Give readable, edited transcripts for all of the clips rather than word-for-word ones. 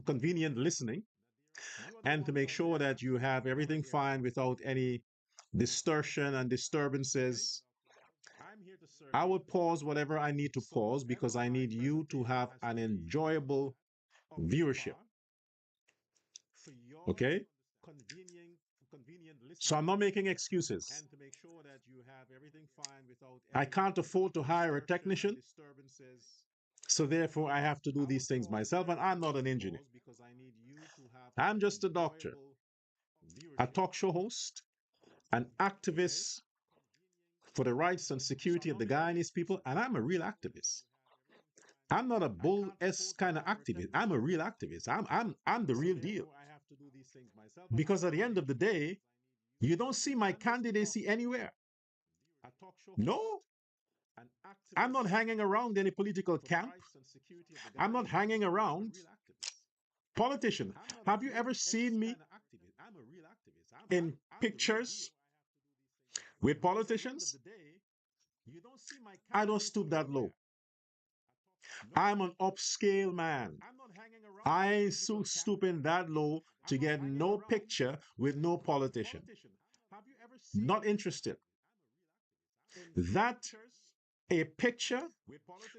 convenient listening, and to make sure that you have everything fine without any distortion and disturbances. I would pause whatever I need to pause because I need you to have an enjoyable viewership. Okay? So I'm not making excuses. I can't afford to hire a technician, so therefore I have to do these things myself, and I'm not an engineer. I'm just a doctor, a talk show host, an activist for the rights and security of the Guyanese people, and I'm a real activist. I'm not a bull s kind of activist. I'm a real activist. I'm the real deal. Because at the end of the day, you don't see my candidacy anywhere. No, I'm not hanging around any political camp. I'm not hanging around politician. Have you ever seen me in pictures with politicians? I don't stoop that low. I'm an upscale man. I ain't so stooping that low to get no picture with no politician. Not interested. That a picture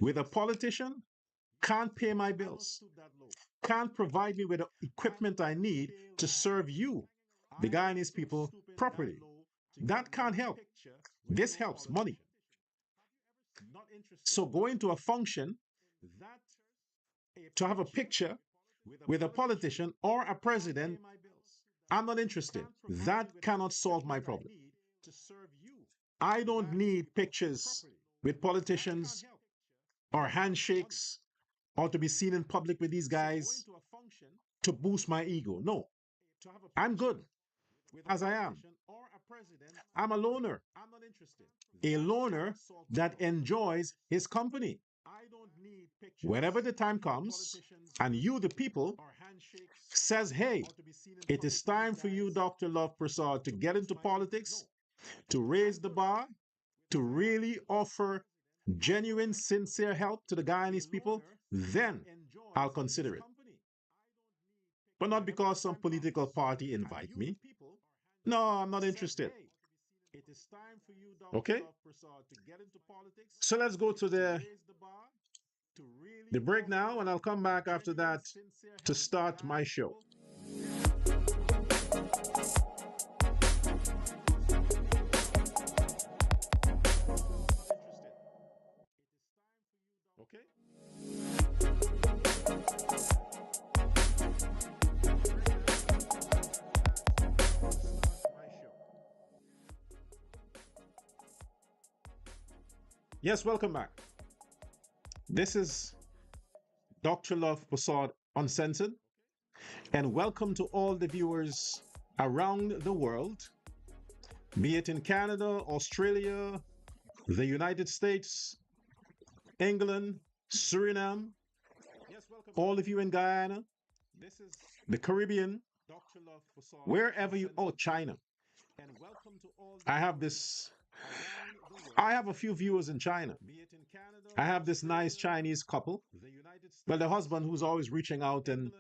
with a politician can't pay my bills, can't provide me with the equipment I need to serve you, the Guyanese people, properly. That can't help. This helps money. So going to a function to have a picture with a politician or a president, I'm not interested. That cannot solve my problem. I don't need pictures with politicians or handshakes or to be seen in public with these guys to boost my ego. No, I'm good as I am. I'm a loner that enjoys his company. Whenever the time comes and you, the people, says, hey, it is time for you, Dr. Love Persaud, to get into politics, to raise the bar, to really offer genuine, sincere help to the Guyanese people, then I'll consider it. But not because some political party invite me. No, I'm not interested. Okay? So let's go to the break now, and I'll come back after that to start my show. Okay? Yes, welcome back. This is Dr. Love Persaud Uncensored, and welcome to all the viewers around the world, be it in Canada, Australia, the United States, England, Suriname, all of you in Guyana, the Caribbean, wherever you, oh, China. I have this, I have a few viewers in China. I have this nice Chinese couple. Well, the husband who's always reaching out and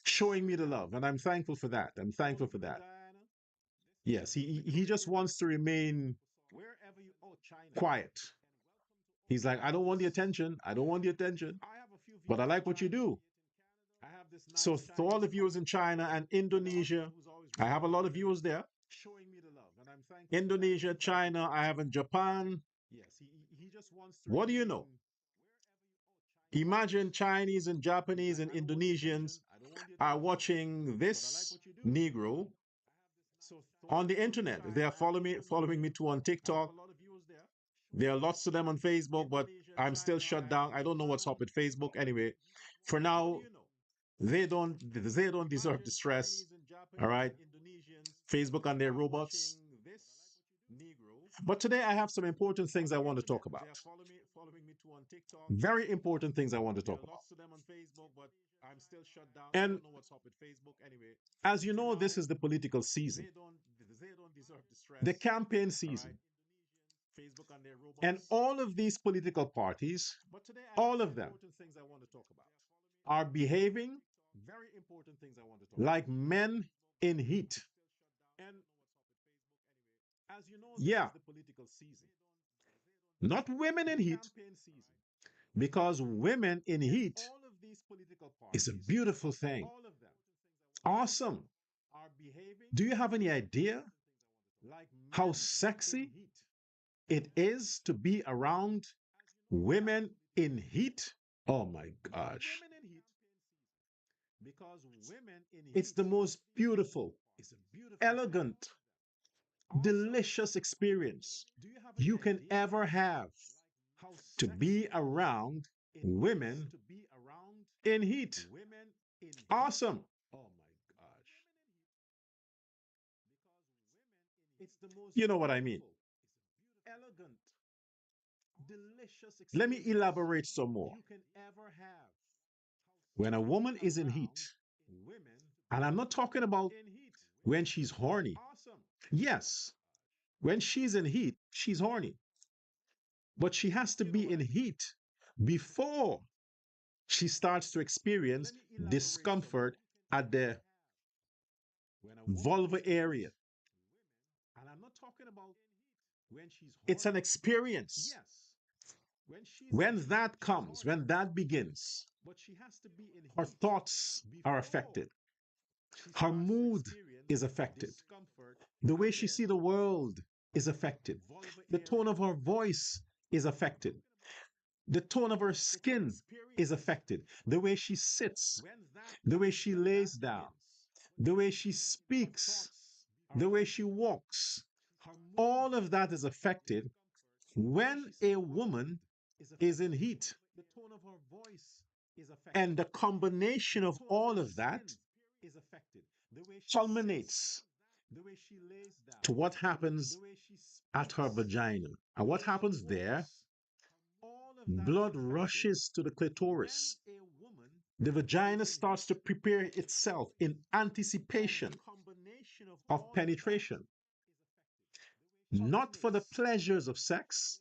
showing me the love, and I'm thankful for that. I'm thankful for that. Yes, he just wants to remain quiet. He's like, I don't want the attention. I don't want the attention, but I like what you do. So to all the viewers in China and Indonesia, I have a lot of viewers there. Indonesia, China, I have in Japan. What do you know? Imagine Chinese and Japanese and Indonesians are watching this Negro on the internet. They are following me too on TikTok. There are lots of them on Facebook, but I'm still shut down. I don't know what's up with Facebook. Anyway, for now, they don't deserve the stress. All right. Facebook and their robots. But today I have some important things I want to talk about. Very important things I want to talk about. And as you know, this is the political season, the campaign season. And all of these political parties, all of them, are behaving like men in heat. Yeah, not women in heat, because women in heat is a beautiful thing. Awesome. Do you have any idea how sexy it is to be around women in heat? Oh my gosh. It's the most beautiful, elegant, delicious experience you can ever have to be around women in heat. Awesome. You know what I mean. Let me elaborate some more. When a woman is in heat, and I'm not talking about when she's horny. Yes, when she's in heat, she's horny. But she has to be in heat before she starts to experience discomfort at the vulva area. It's an experience. When that comes, when that begins, her thoughts are affected. Her mood is affected. The way she sees the world is affected. The tone of her voice is affected. The tone of her skin is affected. The way she sits, the way she lays down, the way she speaks, the way she walks, all of that is affected when a woman is in heat. And the combination of all of that culminates to what happens at her vagina. And what happens there? Blood rushes to the clitoris. The vagina starts to prepare itself in anticipation of penetration, not for the pleasures of sex,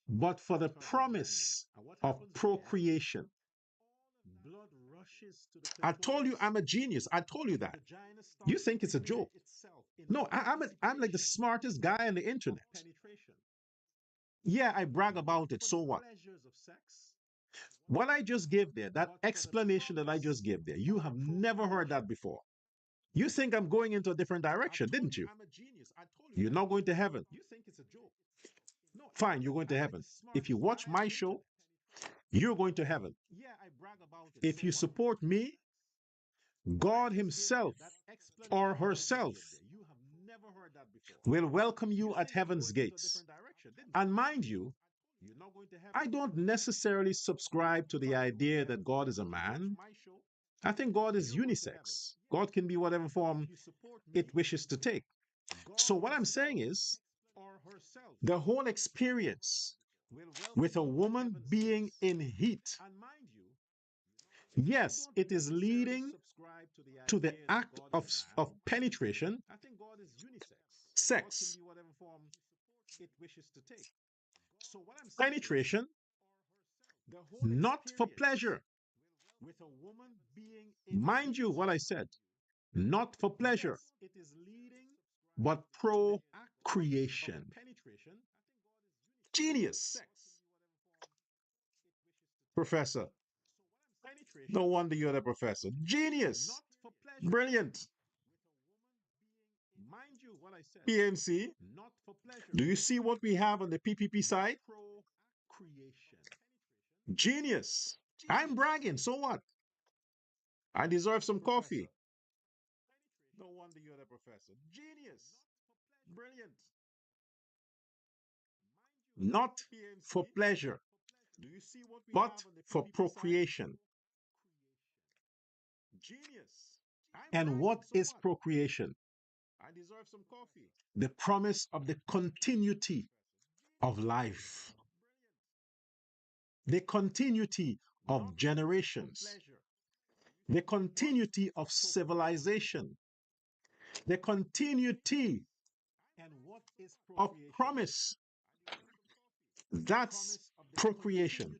but for the promise of procreation. I told you I'm a genius. I told you that. You think it's a joke. No, I'm like the smartest guy on the internet. Yeah, I brag about it. So what? What I just gave there, that explanation that I just gave there, you have never heard that before. You think I'm going into a different direction, didn't you? You're not going to heaven. Fine, you're going to heaven. If you watch my show, you're going to heaven. If you support me, God Himself or herself will welcome you at heaven's gates. And mind you, I don't necessarily subscribe to the idea that God is a man. I think God is unisex. God can be whatever form it wishes to take. So, what I'm saying is, the whole experience with a woman being in heat, yes, it is leading to the act of penetration, sex, penetration, not for pleasure. Mind you, what I said, not for pleasure, but procreation. Genius, professor. No wonder you're the professor. Genius, brilliant. PNC, do you see what we have on the PPP side? Genius. I'm bragging, so what? I deserve some coffee. No wonder you're the professor. Genius, brilliant. Not for pleasure, but for procreation. And what is procreation? The promise of the continuity of life, the continuity of generations, the continuity of civilization, the continuity of promise. That's procreation.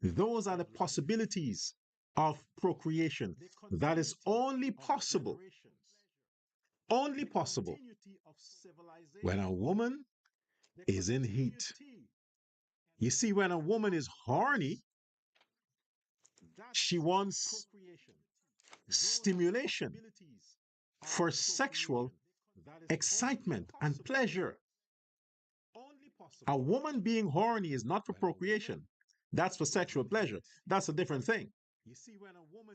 Those are the possibilities of procreation. That is only possible when a woman is in heat. You see, when a woman is horny, she wants stimulation for sexual excitement and pleasure. A woman being horny is not for procreation. That's for sexual pleasure. That's a different thing.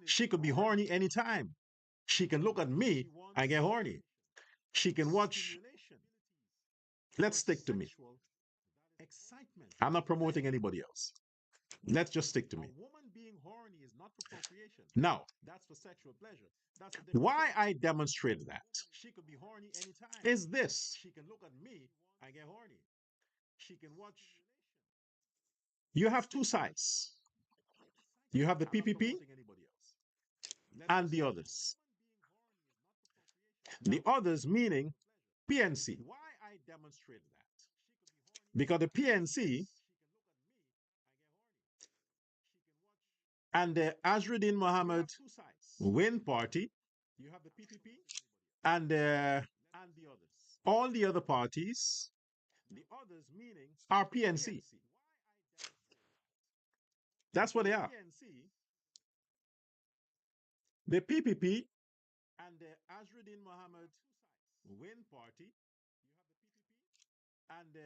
She could be horny anytime. She can look at me and get horny. She can watch. Let's stick to me. I'm not promoting anybody else. Let's just stick to me. Now, why I demonstrate that is this. You have two sides. You have the PPP and the others. The others meaning PNC. Because the PNC and the Azruddin Mohammed Win Party and all the other parties are PNC. That's what they are. The PPP and the Azruddin Mohammed Win Party and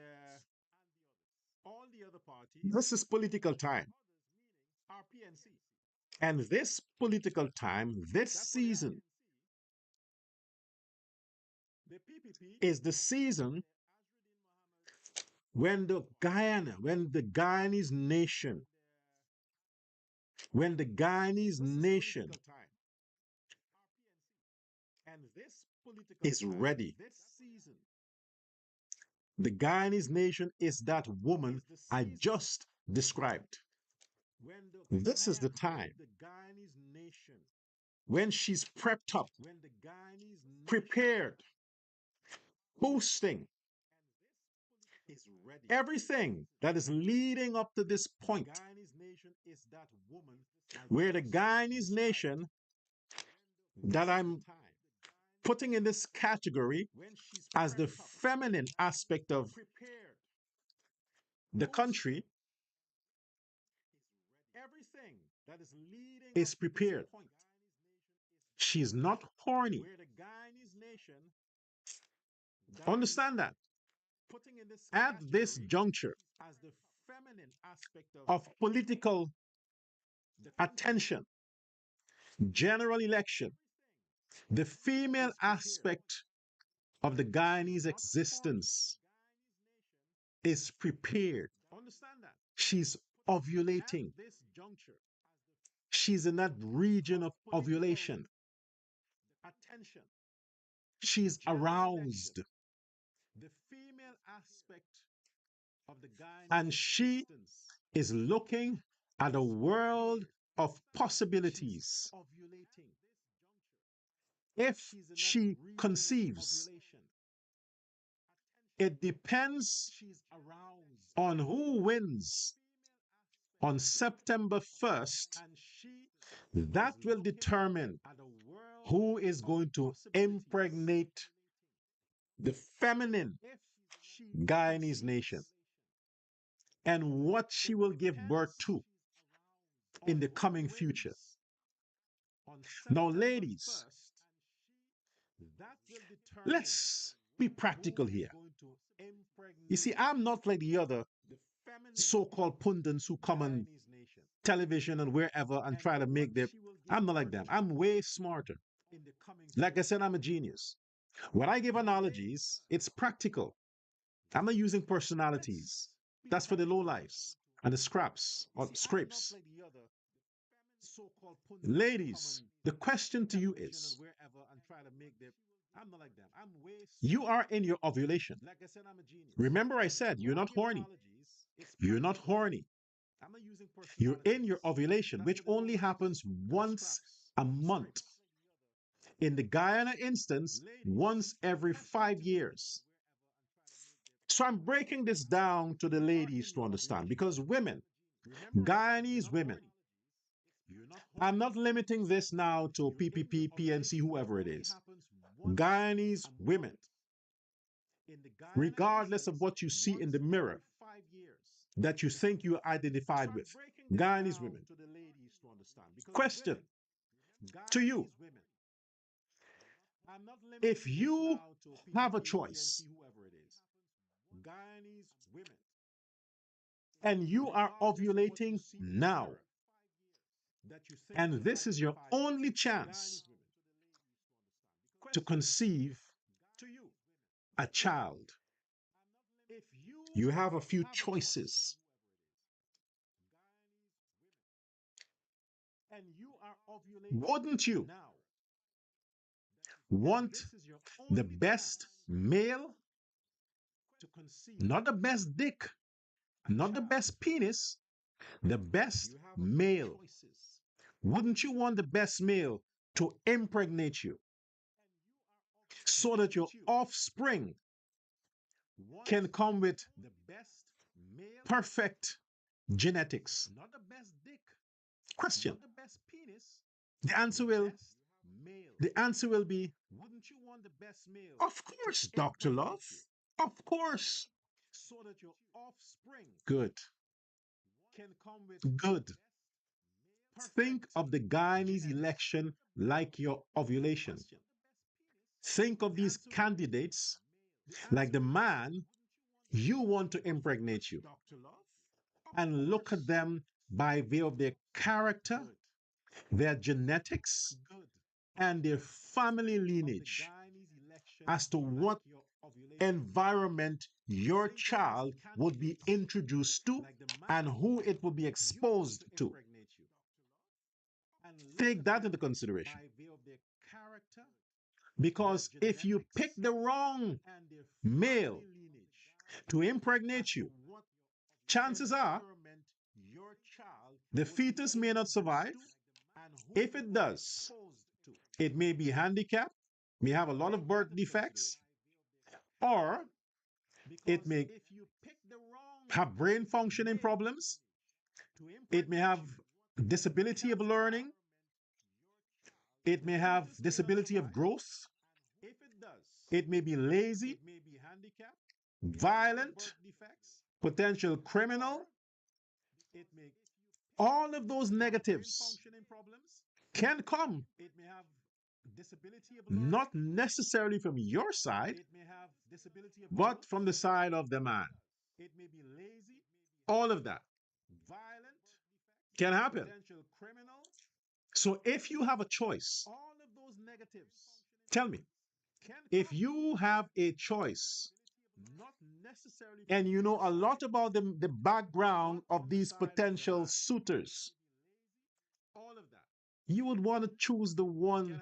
all the other parties. This is political time. And this political time, this season, is the season when the Guyana, when the Guyanese nation is ready. The Guyanese nation is that woman I just described. This is the time when she's prepped up, prepared, boosting everything that is leading up to this point where the Guyanese nation that I'm putting in this category as the feminine aspect of the country is prepared. She's not horny. Understand that. At this juncture of political attention, general election, the female aspect of the Guyanese existence is prepared. She's ovulating. She's in that region of ovulation. She's aroused. And she is looking at a world of possibilities. If she conceives, it depends on who wins on September 1st. That will determine who is going to impregnate the feminine Guyanese nation and what she will give birth to in the coming future. Now, ladies, let's be practical here. You see, I'm not like the other so-called pundits who come on television and wherever and try to make their... I'm not like them. I'm way smarter. Like I said, I'm a genius. When I give analogies, it's practical. I'm not using personalities. That's for the lowlifes and the scraps or scrapes. Ladies, the question to you is, you are in your ovulation. Remember I said you're not horny. You're not horny. You're in your ovulation, which only happens once a month. In the Guyana instance, once every 5 years. So I'm breaking this down to the ladies to understand, because women, Guyanese women, I'm not limiting this now to PPP, PNC, whoever it is. Guyanese women, regardless of what you see in the mirror that you think you identified with. Guyanese women. Question to you. If you have a choice and you are ovulating now, and this is your only chance to conceive a child, you have a few choices. Wouldn't you want the best male, not the best dick, not the best penis, the best male? Wouldn't you want the best male to impregnate you so that your offspring can come with perfect genetics? Question. The answer will be, of course, Dr. Love. Of course. Good. Good. Think of the Guyanese election like your ovulation. Think of these candidates like the man you want to impregnate you. And look at them by way of their character, their genetics, and their family lineage as to what environment your child would be introduced to and who it will be exposed to. Take that into consideration. Because if you pick the wrong male to impregnate you, chances are the fetus may not survive. If it does, it may be handicapped, may have a lot of birth defects, or it may have brain functioning problems. It may have disability of learning. It may have disability of growth. It may be lazy, violent, potential criminal. All of those negatives can come not necessarily from your side, but from the side of the man. All of that can happen. So if you have a choice, tell me, if you have a choice and you know a lot about the background of these potential suitors, you would want to choose the one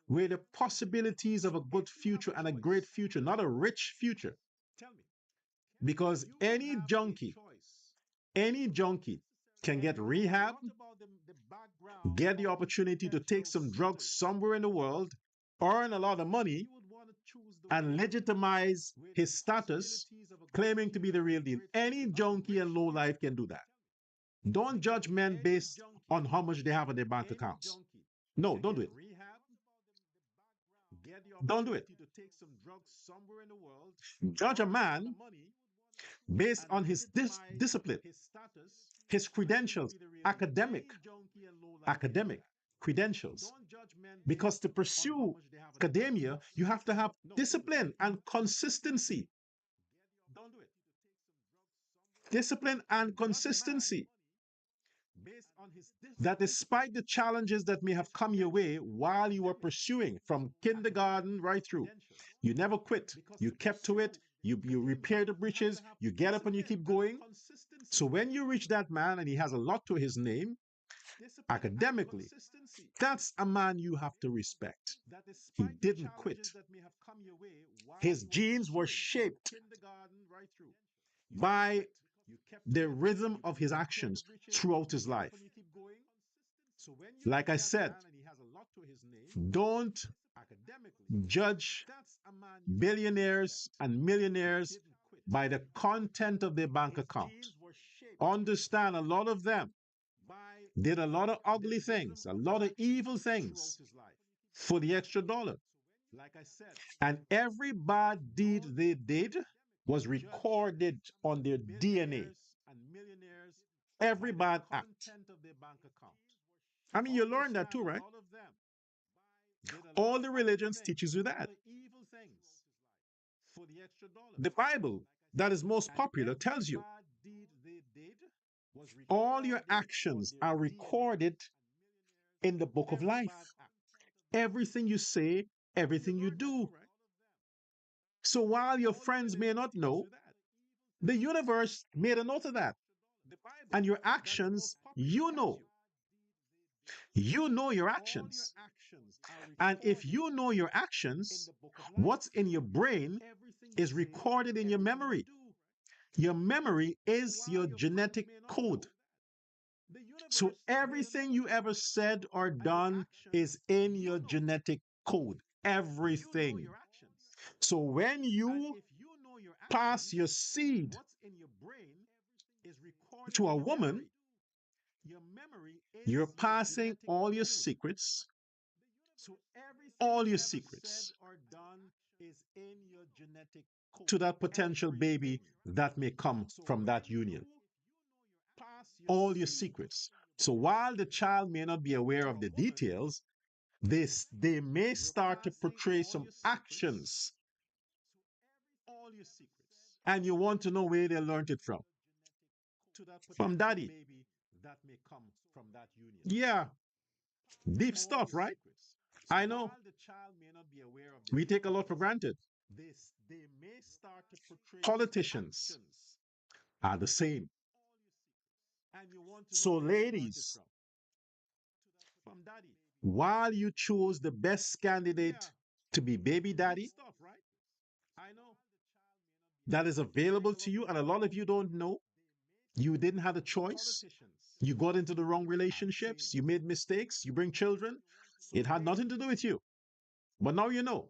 where the possibilities of a good future and a great future, not a rich future. Because any junkie can get rehab, get the opportunity to take some drugs somewhere in the world, earn a lot of money, and legitimize his status, claiming to be the real deal. Any junkie and lowlife can do that. Don't judge men based on how much they have in their bank accounts. No, don't do it. Don't do it. Judge a man based on his discipline, his credentials, academic credentials. Because to pursue academia, you have to have discipline and consistency. Discipline and consistency. That despite the challenges that may have come your way while you were pursuing from kindergarten right through, you never quit. You kept to it. You repair the breaches. You get up and you keep going. So when you reach that man and he has a lot to his name, academically, that's a man you have to respect. He didn't quit. His genes were shaped by the rhythm of his actions throughout his life. Like I said, don't judge billionaires and millionaires by the content of their bank account. Understand a lot of them did a lot of ugly things, a lot of evil things for the extra dollar. And every bad deed they did was recorded on their DNA. Every bad act. I mean, you learn that too, right? All the religions teaches you that. The Bible, that is most popular, tells you all your actions are recorded in the book of life. Everything you say, everything you do. So while your friends may not know, the universe made a note of that. And your actions, you know. You know your actions. And if you know your actions, what's in your brain is recorded in your memory. Your memory is your genetic code. So everything you ever said or done is in your genetic code. Everything. So when you pass your seed to a woman, you're passing all your secrets to that potential baby that may come from that union. All your secrets. So while the child may not be aware of the details, they may start to portray some actions. And you want to know where they learned it from. From daddy. Yeah, deep stuff, right? I know. We take a lot for granted. Politicians are the same. So, ladies, while you choose the best candidate to be baby daddy that is available to you, and a lot of you don't know, you didn't have a choice. You got into the wrong relationships, you made mistakes, you bring children. It had nothing to do with you. But now you know.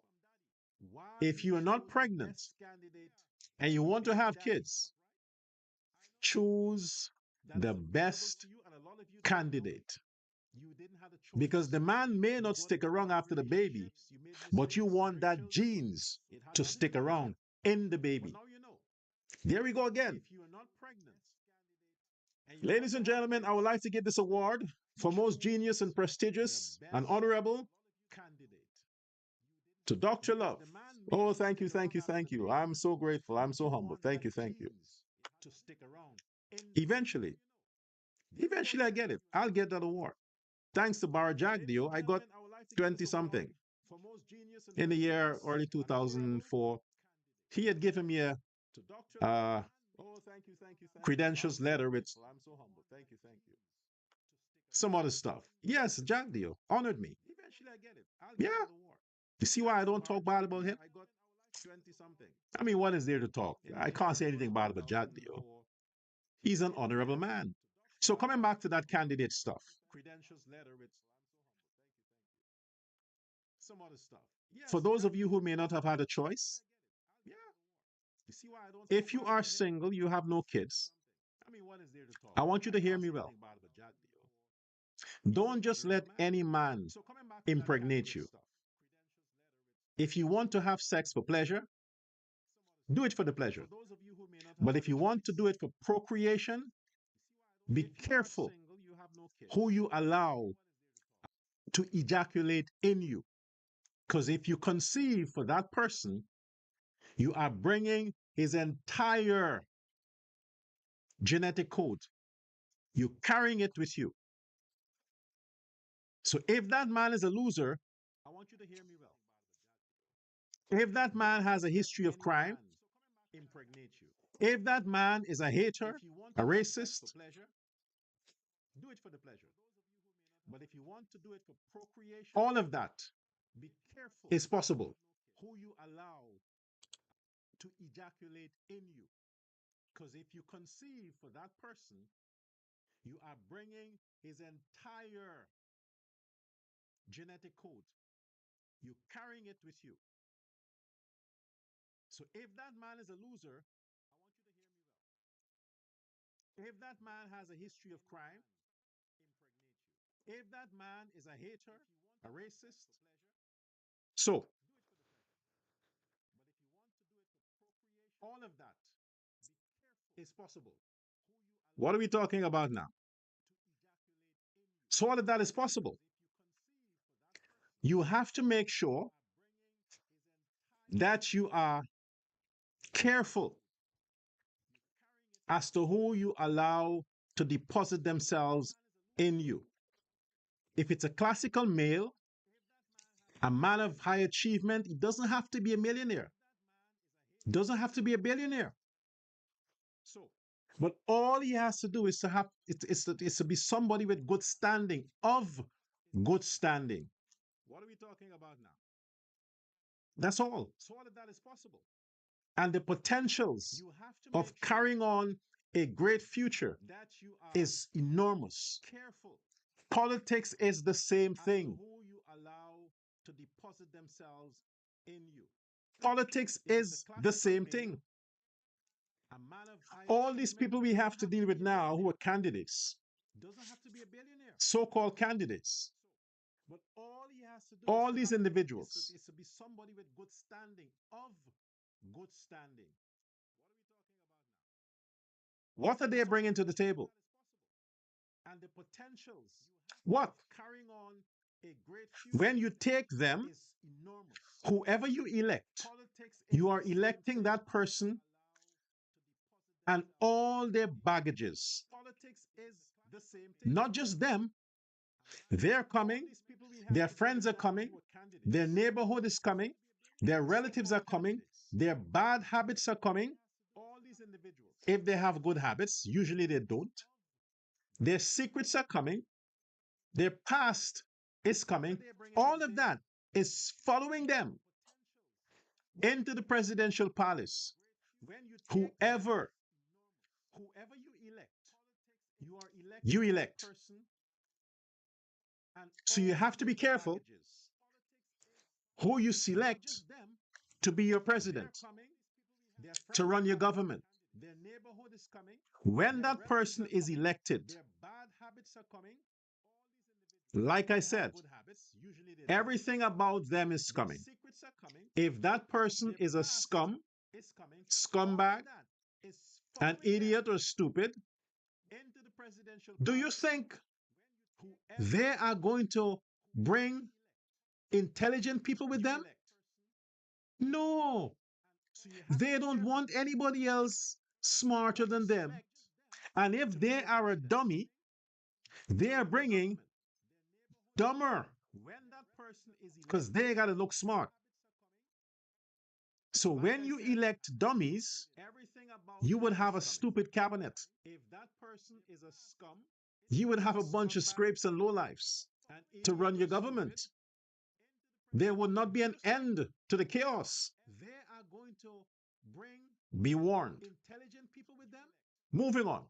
If you are not pregnant and you want to have kids, choose the best candidate. Because the man may not stick around after the baby, but you want that genes to stick around in the baby. There we go again. Ladies and gentlemen, I would like to give this award for most genius and prestigious and honorable to Dr. Love. Oh, thank you, thank you, thank you. I'm so grateful. I'm so humble. Thank you, thank you. Eventually, eventually I get it. I'll get that award. Thanks to Barajagdio, I got 20 something. In the year early 2004, he had given me a uh, credentials letter with some other stuff. Yes, Jagdio honored me. Yeah. You see why I don't talk bad about him? I mean, what is there to talk? I can't say anything bad about Jagdio. He's an honorable man. So coming back to that candidate stuff. For those of you who may not have had a choice, if you are single, you have no kids, I want you to hear me well. Don't just let any man impregnate you. If you want to have sex for pleasure, do it for the pleasure. But if you want to do it for procreation, be careful who you allow to ejaculate in you. Because if you conceive for that person, you are bringing his entire genetic code. You're carrying it with you. So if that man is a loser, I want you to hear me well. If that man has a history of crime, if that man is a hater, a racist, do it for the pleasure. But if you want to do it for procreation, all of that is possible. Who you allow to ejaculate in you. Because if you conceive for that person, you are bringing his entire genetic code. You're carrying it with you. So if that man is a loser, I want you to hear me well. If that man has a history of crime, If that man is a hater, a racist, so all of that is possible. What are we talking about now? So all of that is possible. You have to make sure that you are careful as to who you allow to deposit themselves in you. If it's a classical male, a man of high achievement, he doesn't have to be a millionaire, doesn't have to be a billionaire. So, but all he has to do is to have it's to be somebody with good standing, of good standing. What are we talking about now? That's all. So all of that is possible. And the potentials of carrying on a great future is enormous. Careful. Politics is the same thing. Who you allow to deposit themselves in you. Politics is the same thing. All these people we have to deal with now who are candidates, so-called candidates, but all these individuals is to be somebody with good standing, of good standing. What are they bringing to the table? And the potentials. What? Carrying on a great future. When you take them, whoever you elect, you are electing that person and all their baggages. Politics is the same thing. Not just them. They're coming, their friends are coming, their neighborhood is coming, their relatives are coming, their bad habits are coming. All these individuals, if they have good habits, usually they don't. Their secrets are coming, their past is coming. All of that is following them into the presidential palace. Whoever you elect. So you have to be careful who you select to be your president, to run your government. When that person is elected, like I said, everything about them is coming. If that person is a scumbag, an idiot or stupid, do you think they are going to bring intelligent people with them? No. They don't want anybody else smarter than them. And if they are a dummy, they are bringing dumber because they got to look smart. So when you elect dummies, you would have a stupid cabinet. You would have a bunch of scrapes and lowlifes to run your government. There would not be an end to the chaos. Be warned. Moving on.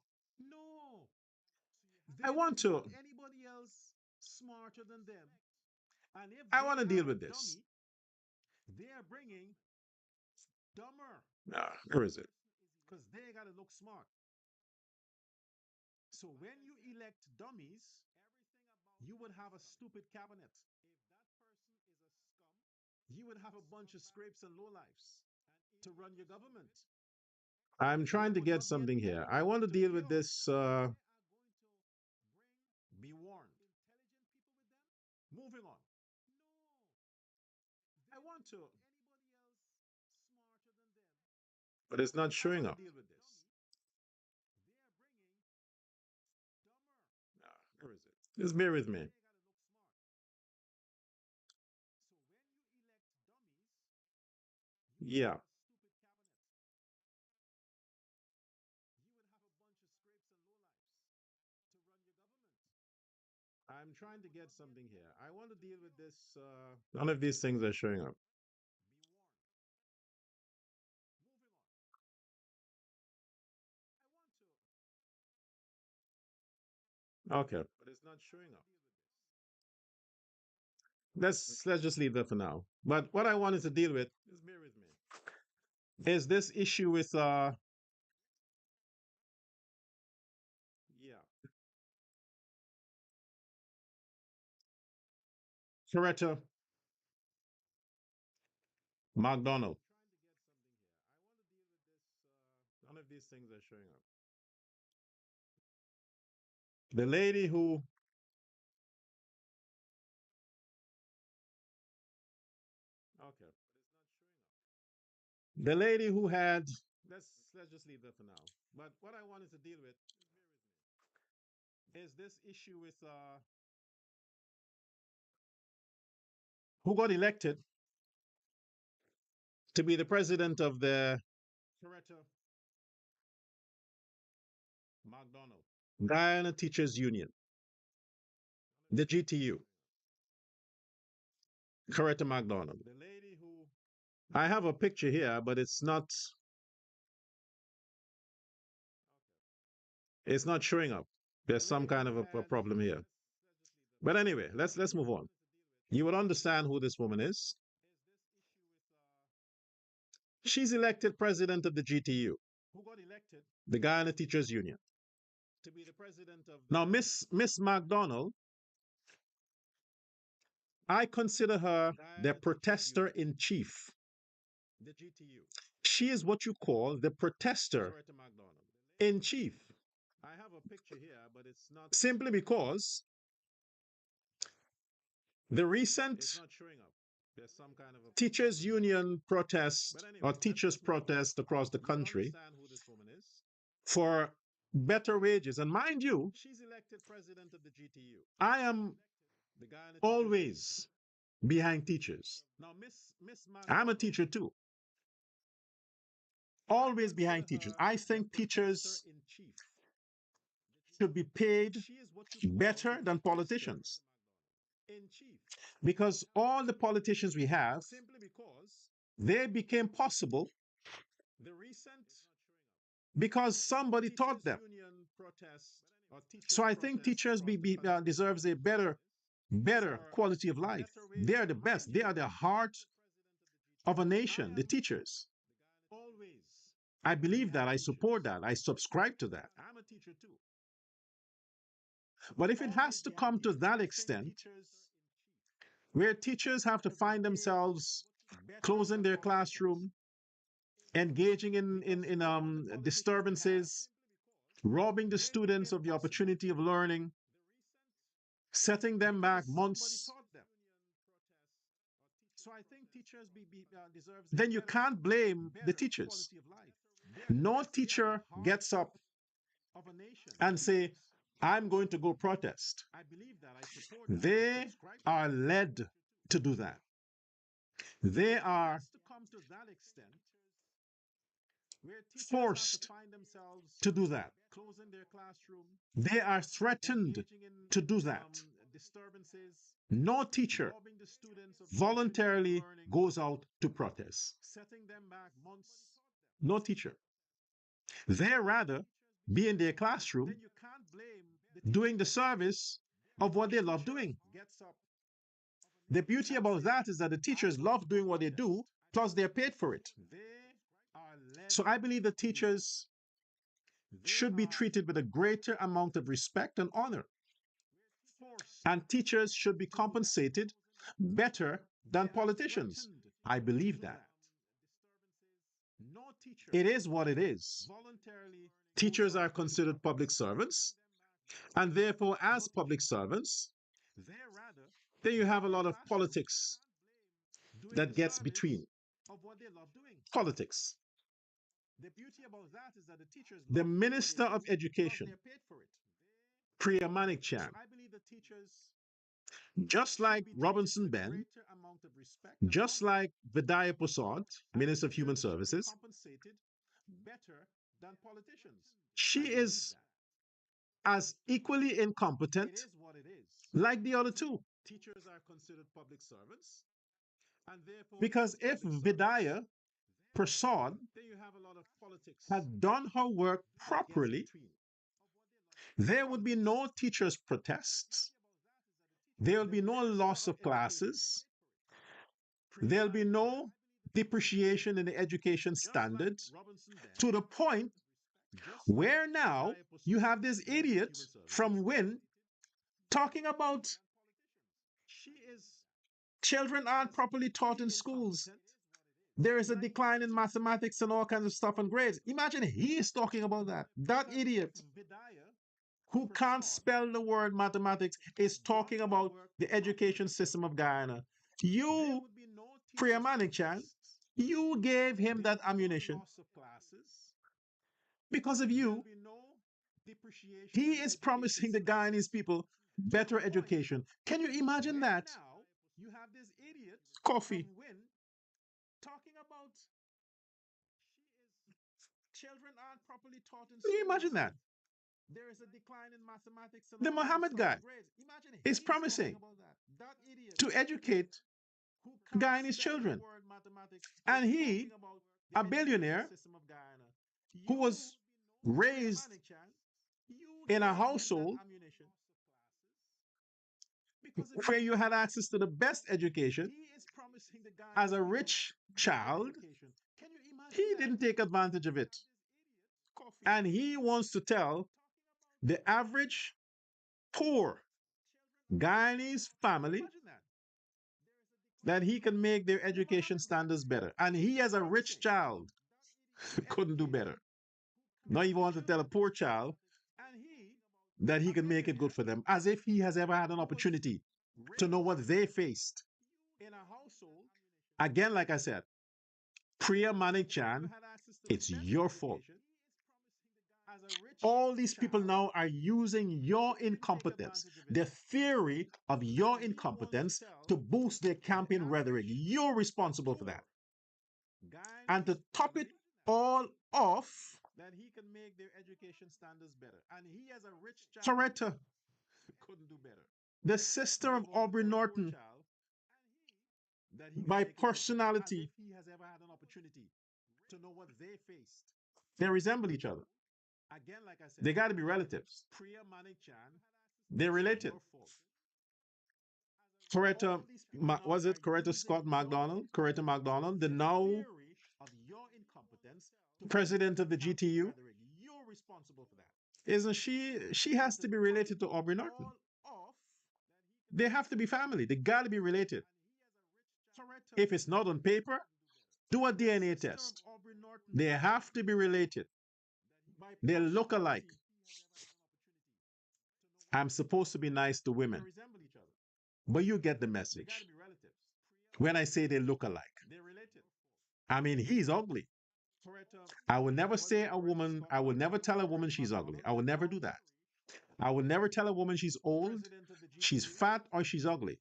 I want to deal with this. Where is it? Because they got to look smart. So when you elect dummies, you would have a stupid cabinet. You would have a bunch of scrapes and lowlifes to run your government. I'm trying to get something here. I want to deal with this. Be warned. Moving on. I want to. But it's not showing up. Where is it? Just bear with me. Yeah. I'm trying to get something here. I want to deal with this. None of these things are showing up. Okay. But it's not showing up. Let's just leave that for now. But what I wanted to deal with, just bear with me, is this issue with yeah. Coretta McDonald. None of these things are showing up. The lady who okay. The lady who had let's just leave that for now. But what I wanted to deal with is this issue with who got elected to be the president of the Coretta McDonald Guyana Teachers Union, the GTU. Coretta McDonald. The lady who I have a picture here, but it's not showing up. There's some kind of a problem here. But anyway, let's move on. You would understand who this woman is. She's elected president of the GTU, who got elected the Guyana Teachers Union, to be the president of now Miss McDonald. I consider her the protester in chief. The GTU. She is what you call the protester in chief. I have a picture here, but it's not simply because the recent teachers union protest or teachers protest across the country for better wages. And mind you, she's elected president of the GTU. I am always behind teachers. Now, I'm a teacher too. Always behind teachers. I think teachers should be paid better than politicians. Because all the politicians we have, they became possible because somebody taught them. So I think teachers deserves a better quality of life. They are the best. They are the heart of a nation, the teachers. I believe that. I support that. I subscribe to that. But if it has to come to that extent, where teachers have to find themselves closing their classroom, engaging in disturbances, robbing the students of the opportunity of learning, setting them back months, then you can't blame the teachers. No teacher gets up and say, I'm going to go protest. They are led to do that. They are forced to do that. They are threatened to do that. No teacher voluntarily goes out to protest. No teacher. They rather be in their classroom doing the service of what they love doing. The beauty about that is that the teachers love doing what they do, plus they're paid for it. So I believe the teachers should be treated with a greater amount of respect and honor. And teachers should be compensated better than politicians. I believe that. It is what it is. Teachers are considered public servants, and therefore, as public servants, then you have a lot of politics that gets between. Politics. The Minister of Education, Priya Manikchan, just like Robinson Ben, just like Vidya Persaud, Minister of Human Services, she is as equally incompetent like the other two. Because if Vidya Persaud had done her work properly, there would be no teachers' protests. There will be no loss of classes. There'll be no depreciation in the education standards to the point where now you have this idiot from Win talking about Children aren't properly taught in schools. There is a decline in mathematics and all kinds of stuff and grades. Imagine he is talking about that. That idiot who can't spell the word mathematics is talking about the education system of Guyana. You, Priya Manikchan, you gave him that ammunition. Because of you, he is promising the Guyanese people better education. Can you imagine that? Coffee. Can you imagine that? The Mohammed guy is promising to educate Guyanese children. And he, a billionaire who was raised in a household where you had access to the best education as a rich child, he didn't take advantage of it. And he wants to tell the average poor Guyanese family that he can make their education standards better. And he, as a rich child, couldn't do better. Now you want to tell a poor child that he can make it good for them, as if he has ever had an opportunity to know what they faced. Again, like I said, Priya Manikchan, it's your fault. All these people now are using your incompetence, the theory of your incompetence, to boost their campaign rhetoric. You're responsible for that. And to top it all off, Toretta, the sister of Aubrey Norton, by personality, they resemble each other. They got to be relatives. They're related. Coretta, was it Coretta Scott MacDonald? Coretta MacDonald, the now president of the GTU. Isn't she? She has to be related to Aubrey Norton. They have to be family. They got to be related. If it's not on paper, do a DNA test. They have to be related. They look alike. I'm supposed to be nice to women, but you get the message. When I say they look alike, I mean he's ugly. I will never say a woman, I will never tell a woman she's ugly. I will never do that. I will never tell a woman she's old, she's fat, or she's ugly.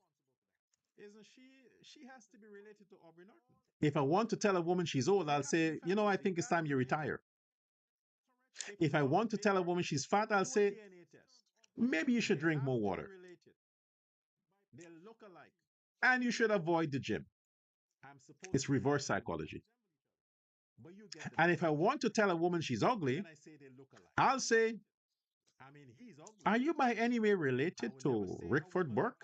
If I want to tell a woman she's old, I'll say, you know, I think it's time you retire. If I want to tell a woman she's fat, I'll say, maybe you should drink more water. And you should avoid the gym. It's reverse psychology. And if I want to tell a woman she's ugly, I'll say, are you by any way related to Rickford Burke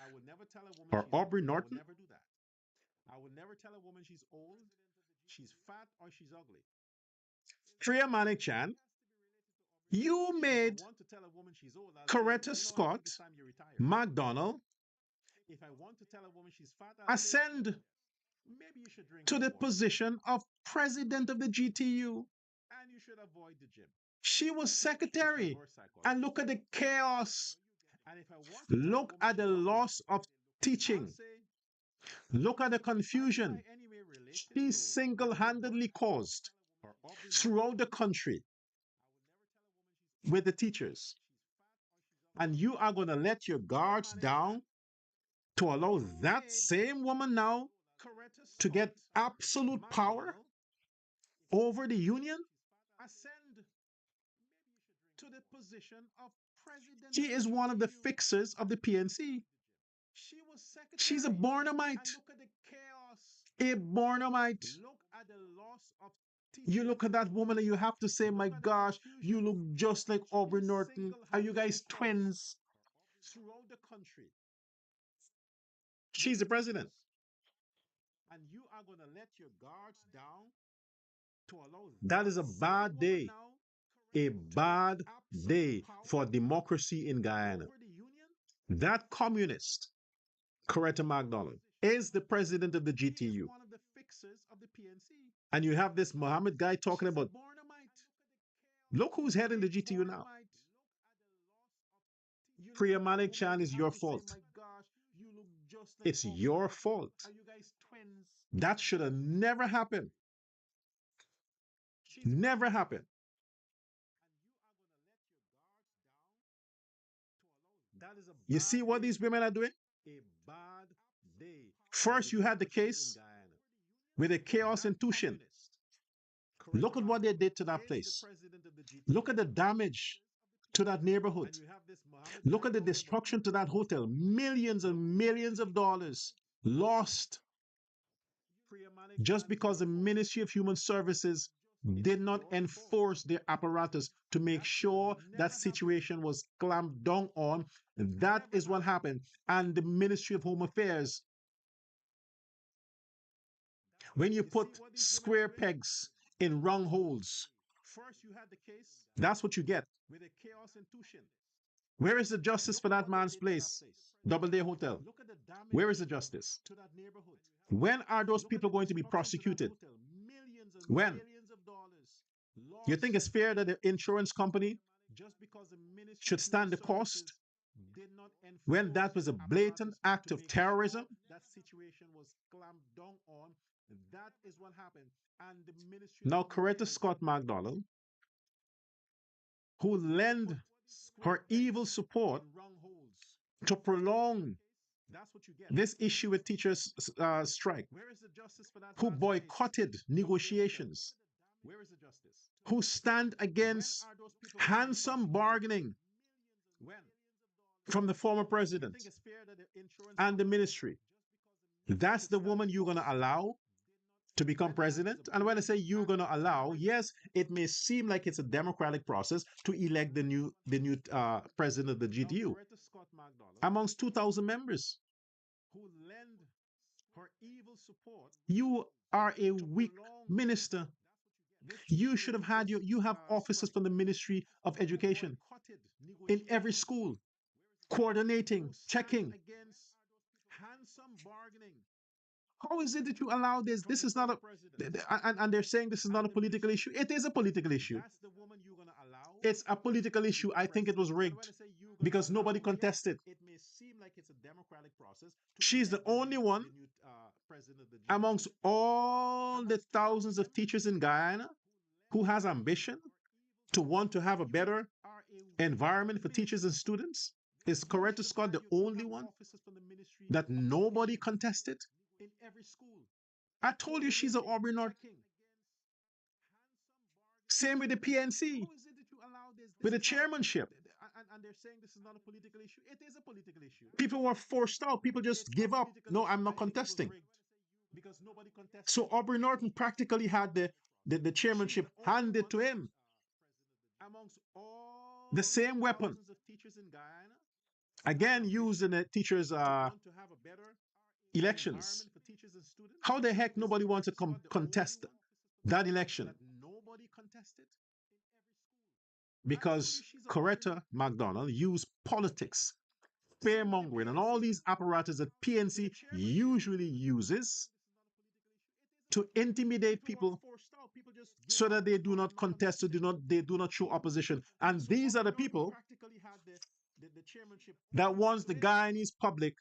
or Aubrey Norton? I will never tell a woman she's old, she's fat, or she's ugly. Priya Manikchan, you made Coretta Scott MacDonald ascend to the position of president of the GTU. She was secretary. And look at the chaos. Look at the loss of teaching. Look at the confusion she single-handedly caused throughout the country with the teachers. And you are going to let your guards down to allow that same woman now to get absolute power over the union? She is one of the fixers of the PNC. She's a Bornamite. A Bornamite. You look at that woman and you have to say, my gosh, you look just like Aubrey Norton. Are you guys twins? She's the president. That is a bad day. A bad day for democracy in Guyana. That communist, Coretta MacDonald, is the president of the GTU. And you have this Mohammed guy talking about, look who's heading the GTU now. Priya Manik Chan is your fault. It's your fault. That should have never happened. Never happened. You see what these women are doing? First, you had the case with the chaos in Tushin. Look at what they did to that place. Look at the damage to that neighborhood. Look at the destruction to that hotel. Millions and millions of dollars lost just because the Ministry of Human Services did not enforce their apparatus to make sure that situation was clamped down on. That is what happened. And the Ministry of Home Affairs, when you put square pegs in round holes, that's what you get. Where is the justice for that man's place? Doubleday Hotel. Where is the justice? When are those people going to be prosecuted? When? You think it's fair that the insurance company should stand the cost when that was a blatant act of terrorism? Now, Coretta Scott MacDonald, who lent her evil support to prolong this issue with teachers' strike, who boycotted negotiations, who stand against handsome bargaining from the former president and the ministry. That's the woman you're going to allow to become president? And when I say you're going to allow, yes, it may seem like it's a democratic process to elect the new president of the GTU amongst 2,000 members. You are a weak minister. You should have had you have officers from the Ministry of Education in every school, coordinating, checking. How is it that you allow this? This is not a, and they're saying this is not a political issue. It is a political issue. It's a political issue. I think it was rigged because nobody contested. She's the only one amongst all the thousands of teachers in Guyana who has ambition to want to have a better environment for teachers and students. Is Coretta Scott the only one that nobody contested? I told you she's an Aubrey North. Same with the PNC, with the chairmanship. People were forced out. People just give up. No, I'm not contesting. So Aubrey Norton practically had the chairmanship handed to him. The same weapon. Again, used in the teachers' elections. How the heck nobody wants to contest that election? Because Coretta MacDonald used politics, fear-mongering, and all these apparatus that PNC usually uses to intimidate people so that they do not contest, they do not show opposition. And these are the people that wants the Guyanese public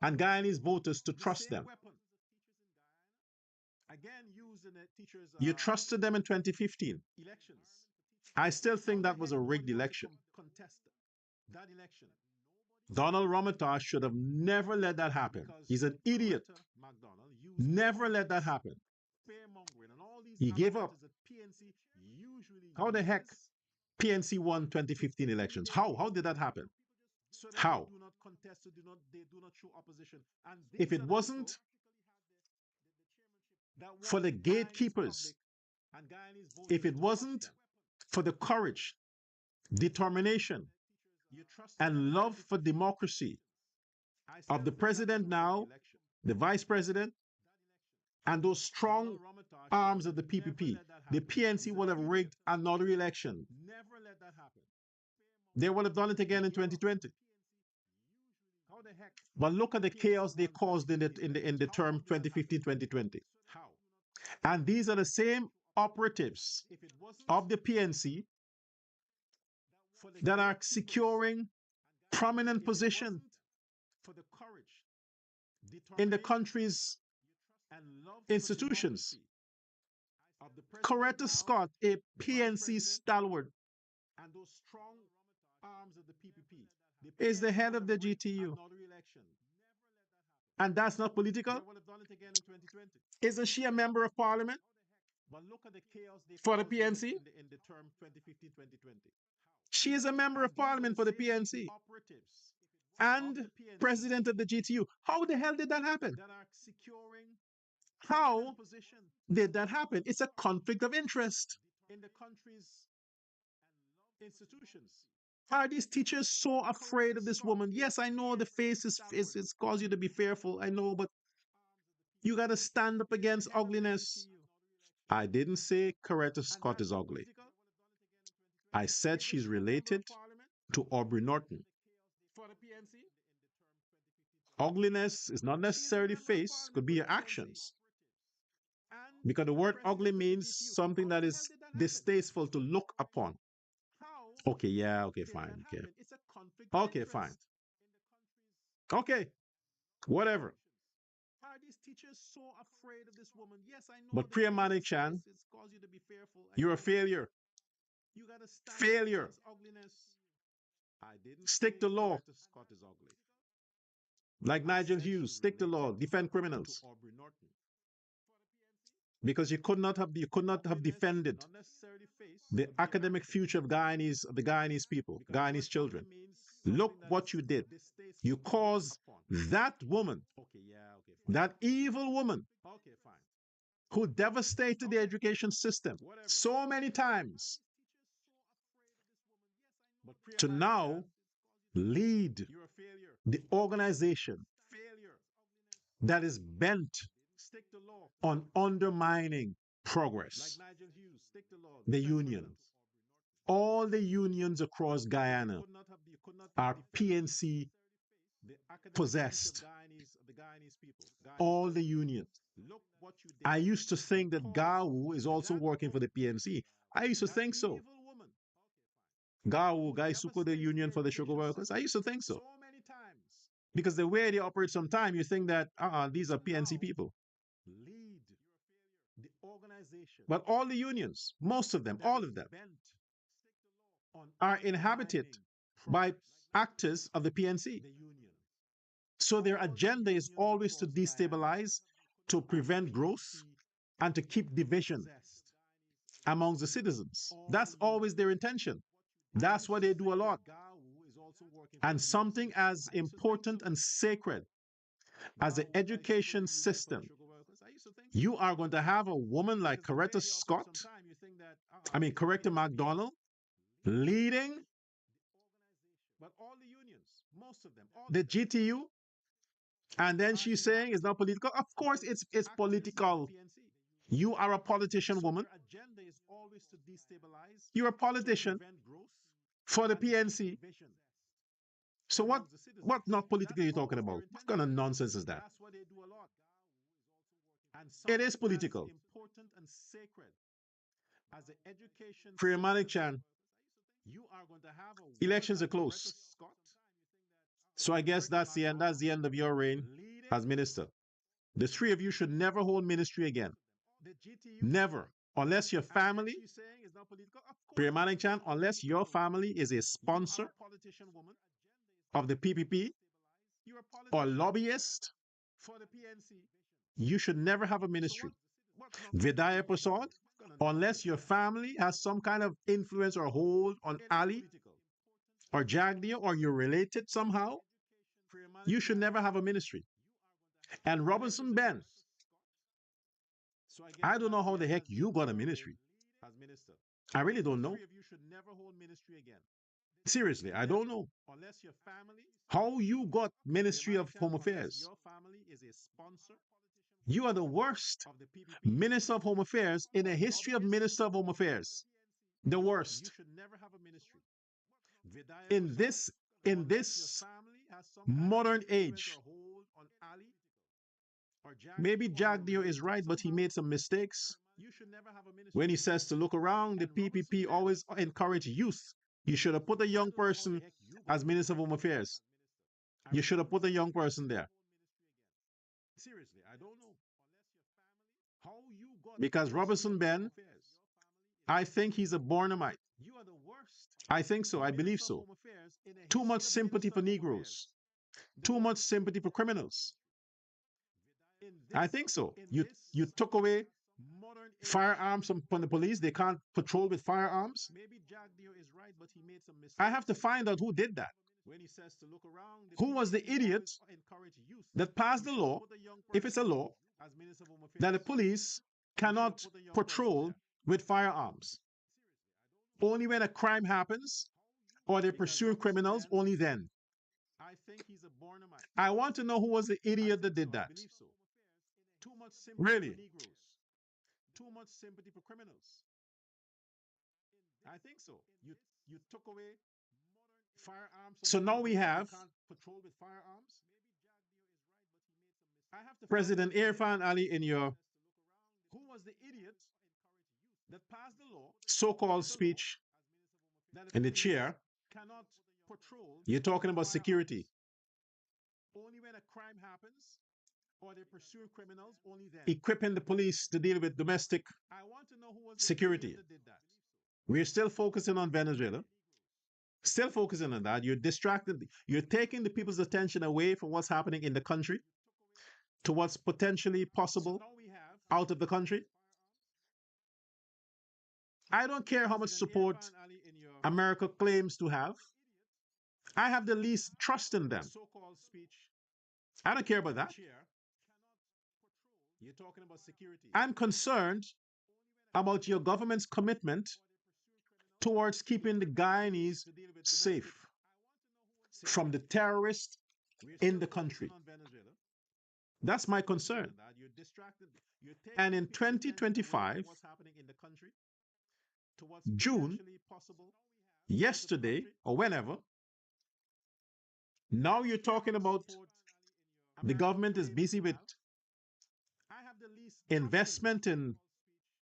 and Guyanese voters to trust them. You trusted them in 2015. I still think that was a rigged election. Donald Romita should have never let that happen. He's an idiot. Never let that happen. He gave up. How the heck PNC won 2015 elections? How did that happen? How? If it wasn't for the gatekeepers, if it wasn't for the courage, determination, and love for democracy of the president now, the vice president, and those strong arms of the PPP, the PNC would have rigged another election. They would have done it again in 2020. But look at the chaos they caused in the term 2015, 2020. And these are the same operatives of the PNC that are securing prominent position in the country's institutions. Coretta Scott, a PNC stalwart, is the head of the GTU. And that's not political? Isn't she a member of parliament for the PNC? She is a member of parliament for the PNC and president of the GTU. How the hell did that happen? How did that happen? It's a conflict of interest. Are these teachers so afraid of this woman? Yes, I know the face is cause you to be fearful. I know, but you got to stand up against ugliness. I didn't say Coretta Scott is ugly. I said she's related to Aubrey Norton. Ugliness is not necessarily face, could be your actions. Because the word ugly means something that is distasteful to look upon. Okay, yeah, okay, fine. Okay. Okay, fine. Okay, whatever. But Priya Manik-Chan, you're a failure. Failure. Stick to law. Like Nigel Hughes, stick to law, defend criminals. Because you could not have defended the academic future of the Guyanese people, Guyanese children. Look what you did. You caused that woman, that evil woman, who devastated the education system so many times, to now lead the organization that is bent on undermining progress. The union. All the unions across Guyana are PNC possessed. All the unions. I used to think that GAU is also working for the PNC. I used to think so. GAU, Gaisuko, the union for the sugar workers. I used to think so. Because the way they operate sometimes, you think that these are PNC people. But all the unions, most of them, all of them, are inhabited by actors of the PNC. So their agenda is always to destabilize, to prevent growth, and to keep division amongst the citizens. That's always their intention. That's what they do a lot. And something as important and sacred as the education system, you are going to have a woman like Coretta McDonald, leading the GTU, and then she's saying it's not political. Of course, it's political. You are a politician, woman. You're a politician for the PNC. So what not political are you talking about? What kind of nonsense is that? It is political. Priya Manik-Chan, elections are close. So I guess that's the end. That's the end of your reign as minister. The three of you should never hold ministry again. Never. Unless your family, Priya Manik-Chan, unless your family is a sponsor of the PPP or lobbyist, you should never have a ministry. Vidya Persaud, unless your family has some kind of influence or hold on Ali or Jagdia or you're related somehow, you should never have a ministry. And Robinson Ben, I don't know how the heck you got a ministry. I really don't know. Seriously, I don't know how you got Ministry of Home Affairs. You are the worst Minister of Home Affairs in the history of Minister of Home Affairs. The worst. In this in this modern age, maybe Jack Dio is right, but he made some mistakes. When he says to look around, the PPP always encourage youth. You should have put a young person as Minister of Home Affairs. You should have put a young person there. Because Robinson Ben, I think he's a Bornamite. I think so. I believe so. Too much sympathy for Negroes. Too much sympathy for criminals. I think so. You took away firearms from the police. They can't patrol with firearms. I have to find out who did that. Who was the idiot that passed the law, if it's a law, that the police cannot patrol with firearms? Only when a crime happens or they're pursuing criminals, only then. I want to know who was the idiot that did that. Really? Too much sympathy for criminals. I think so. You took away firearms. So now we have President Irfan Ali in your so-called speech in the chair. You're talking about security. Equipping the police to deal with domestic security. We're still focusing on Venezuela. Still focusing on that. You're distracted. You're taking the people's attention away from what's happening in the country to what's potentially possible out of the country. I don't care how much support America claims to have. I have the least trust in them. I don't care about that. I'm concerned about your government's commitment towards keeping the Guyanese safe from the terrorists in the country. That's my concern. And in 2025, June, yesterday or whenever, now you're talking about the government is busy with investment in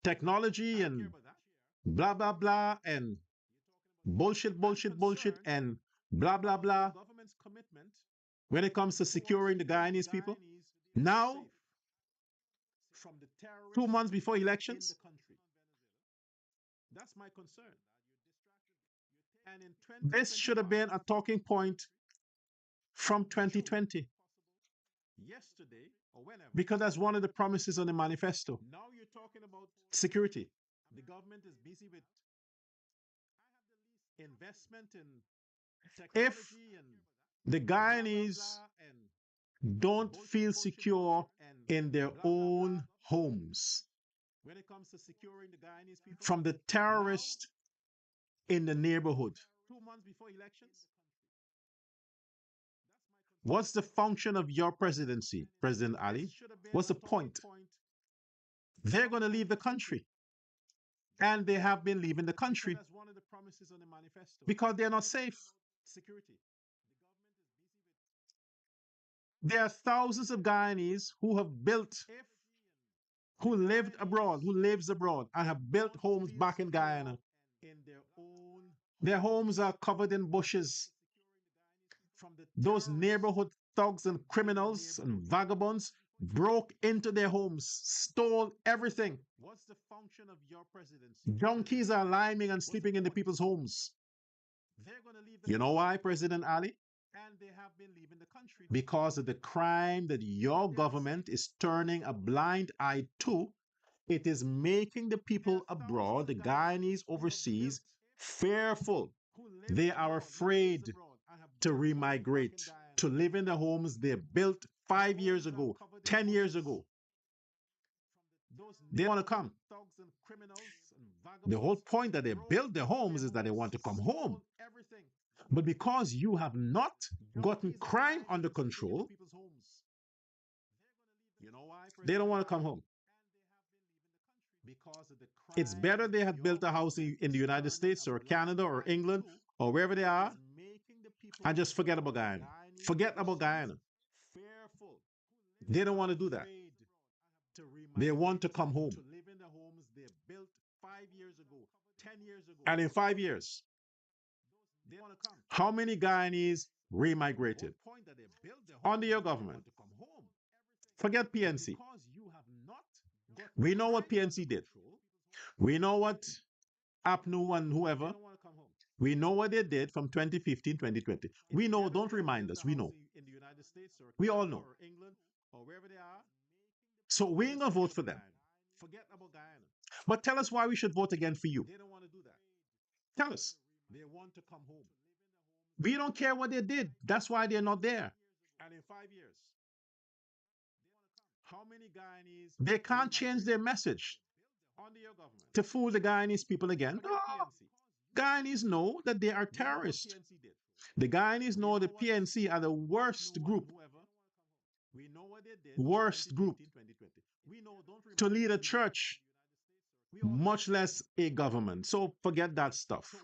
technology and blah, blah, blah, and bullshit, bullshit, bullshit, and blah, blah, blah. When it comes to securing the Guyanese people, now, 2 months before elections, this should have been a talking point from 2020. Because that's one of the promises on the manifesto. Security. The government is busy with investment in technology. If the Guyanese don't feel secure in their own homes from the terrorists in the neighborhood, what's the function of your presidency, President Ali? What's the point? They're going to leave the country. And they have been leaving the country because they're not safe. There are thousands of Guyanese who have built, who lived abroad, who lives abroad, and have built homes back in Guyana. Their homes are covered in bushes. Those neighborhood thugs and criminals and vagabonds broke into their homes, stole everything. What's the function of your presidency? Junkies are lying and sleeping in the people's homes. You know why, President Ali? And they have been leaving the country because of the crime that your government is turning a blind eye to. It is making the people abroad, the Guyanese overseas, fearful. They are afraid to remigrate, to live in the homes they built 5 years ago, 10 years ago. They want to come. The whole point that they built their homes is that they want to come home. But because you have not gotten crime under control, they don't want to come home. It's better they had built a house in the United States or Canada or England or wherever they are and just forget about Guyana. Forget about Guyana. They don't want to do that. They want to come home. And in 5 years, how many Guyanese remigrated under your government? Forget PNC. We know what PNC did. We know what APNU and whoever, we know what they did from 2015, 2020. We know, don't remind us, we know. We all know. So we ain't gonna vote for them. But tell us why we should vote again for you. Tell us. We don't care what they did. That's why they're not there. And in 5 years, how many Guyanese? They can't change their message to fool the Guyanese people again. No. Guyanese know that they are terrorists. The Guyanese know the PNC are the worst group. Worst group to lead a church, much less a government. So forget that stuff.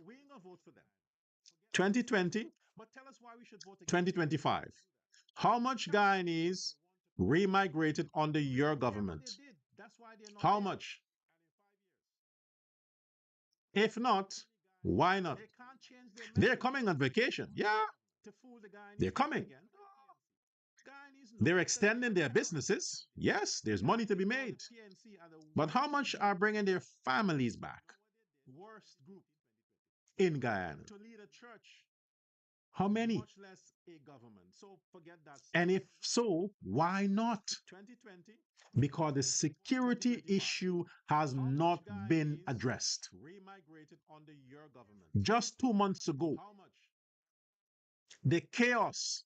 2020, 2025. How much Guyanese remigrated under your government? How much? If not, why not? They're coming on vacation. Yeah, they're coming. They're extending their businesses. Yes, there's money to be made. But how much are bringing their families back in Guyana? How many? And if so, why not? Because the security issue has not been addressed. Just 2 months ago, the chaos,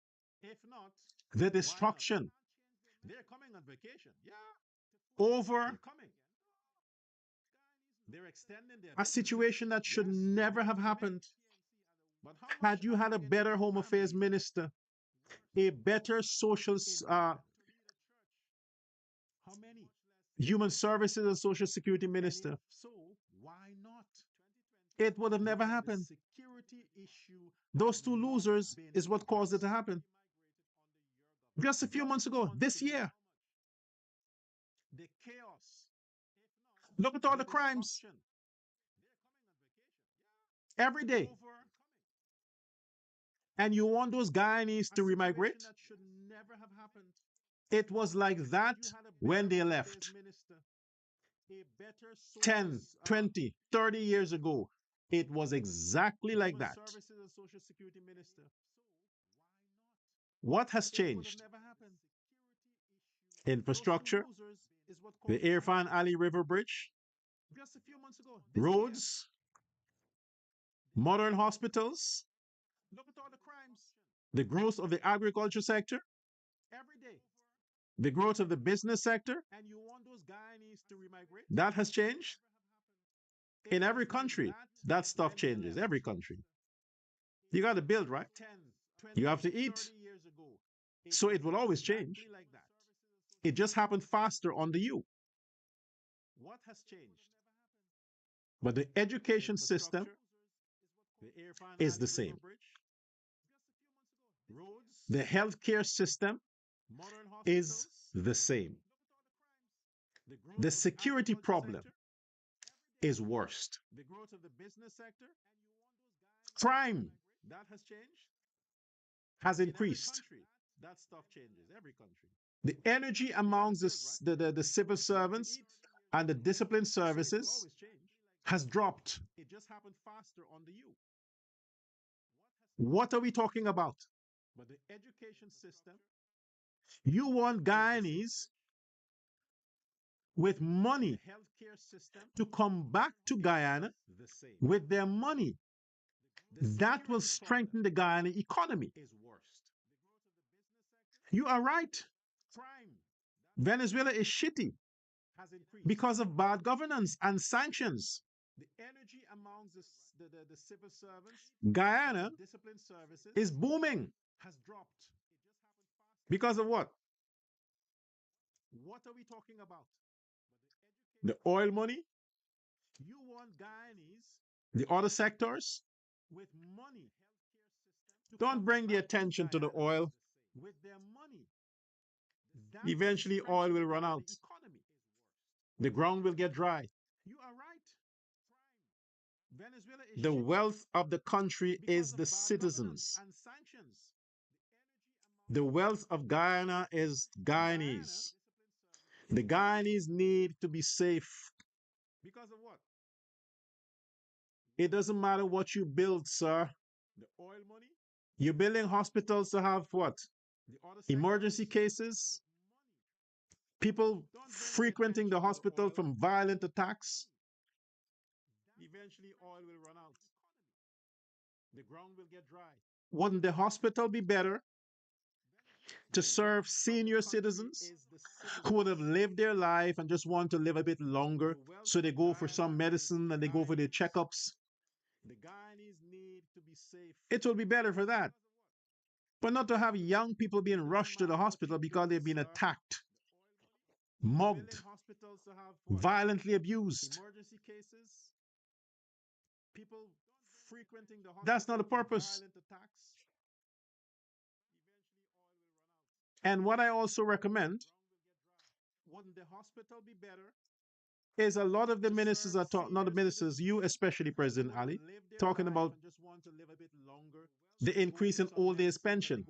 the destruction over a situation that should never have happened. Had you had a better Home Affairs Minister, a better social, Human Services and Social Security Minister, it would have never happened. Those two losers is what caused it to happen. Just a few months ago, this year. Look at all the crimes. Every day. And you want those Guyanese to remigrate? It was like that when they left. 10, 20, 30 years ago. It was exactly like that. What has changed? Infrastructure, the Irfan Ali River Bridge, roads, modern hospitals, the growth of the agriculture sector, the growth of the business sector. That has changed. In every country, that stuff changes. Every country. You got to build, right? You have to eat. So it will always change. It just happened faster under you. But the education system is the same. The healthcare system is the same. The security problem is worst. Crime has increased. The energy amongst the civil servants and the discipline services has dropped. What are we talking about? You want Guyanese with money to come back to Guyana with their money. That will strengthen the Guyana economy. You are right. Venezuela is shitty because of bad governance and sanctions. Guyana is booming. Because of what? What are we talking about? The oil money? The other sectors? Don't bring the attention to the oil. Eventually, oil will run out. The ground will get dry. The wealth of the country is the citizens. The wealth of Guyana is Guyanese. The Guyanese need to be safe. It doesn't matter what you build, sir. You're building hospitals to have what? Emergency cases? People frequenting the hospital from violent attacks? Eventually, oil will run out. The ground will get dry. Wouldn't the hospital be better to serve senior citizens who would have lived their life and just want to live a bit longer? So they go for some medicine and they go for their checkups. It will be better for that. But not to have young people being rushed to the hospital because they've been attacked, mugged, violently abused. That's not the purpose. And what I also recommend is a lot of the ministers are talking, not the ministers, you especially, President Ali, talking about the increase in old age pension.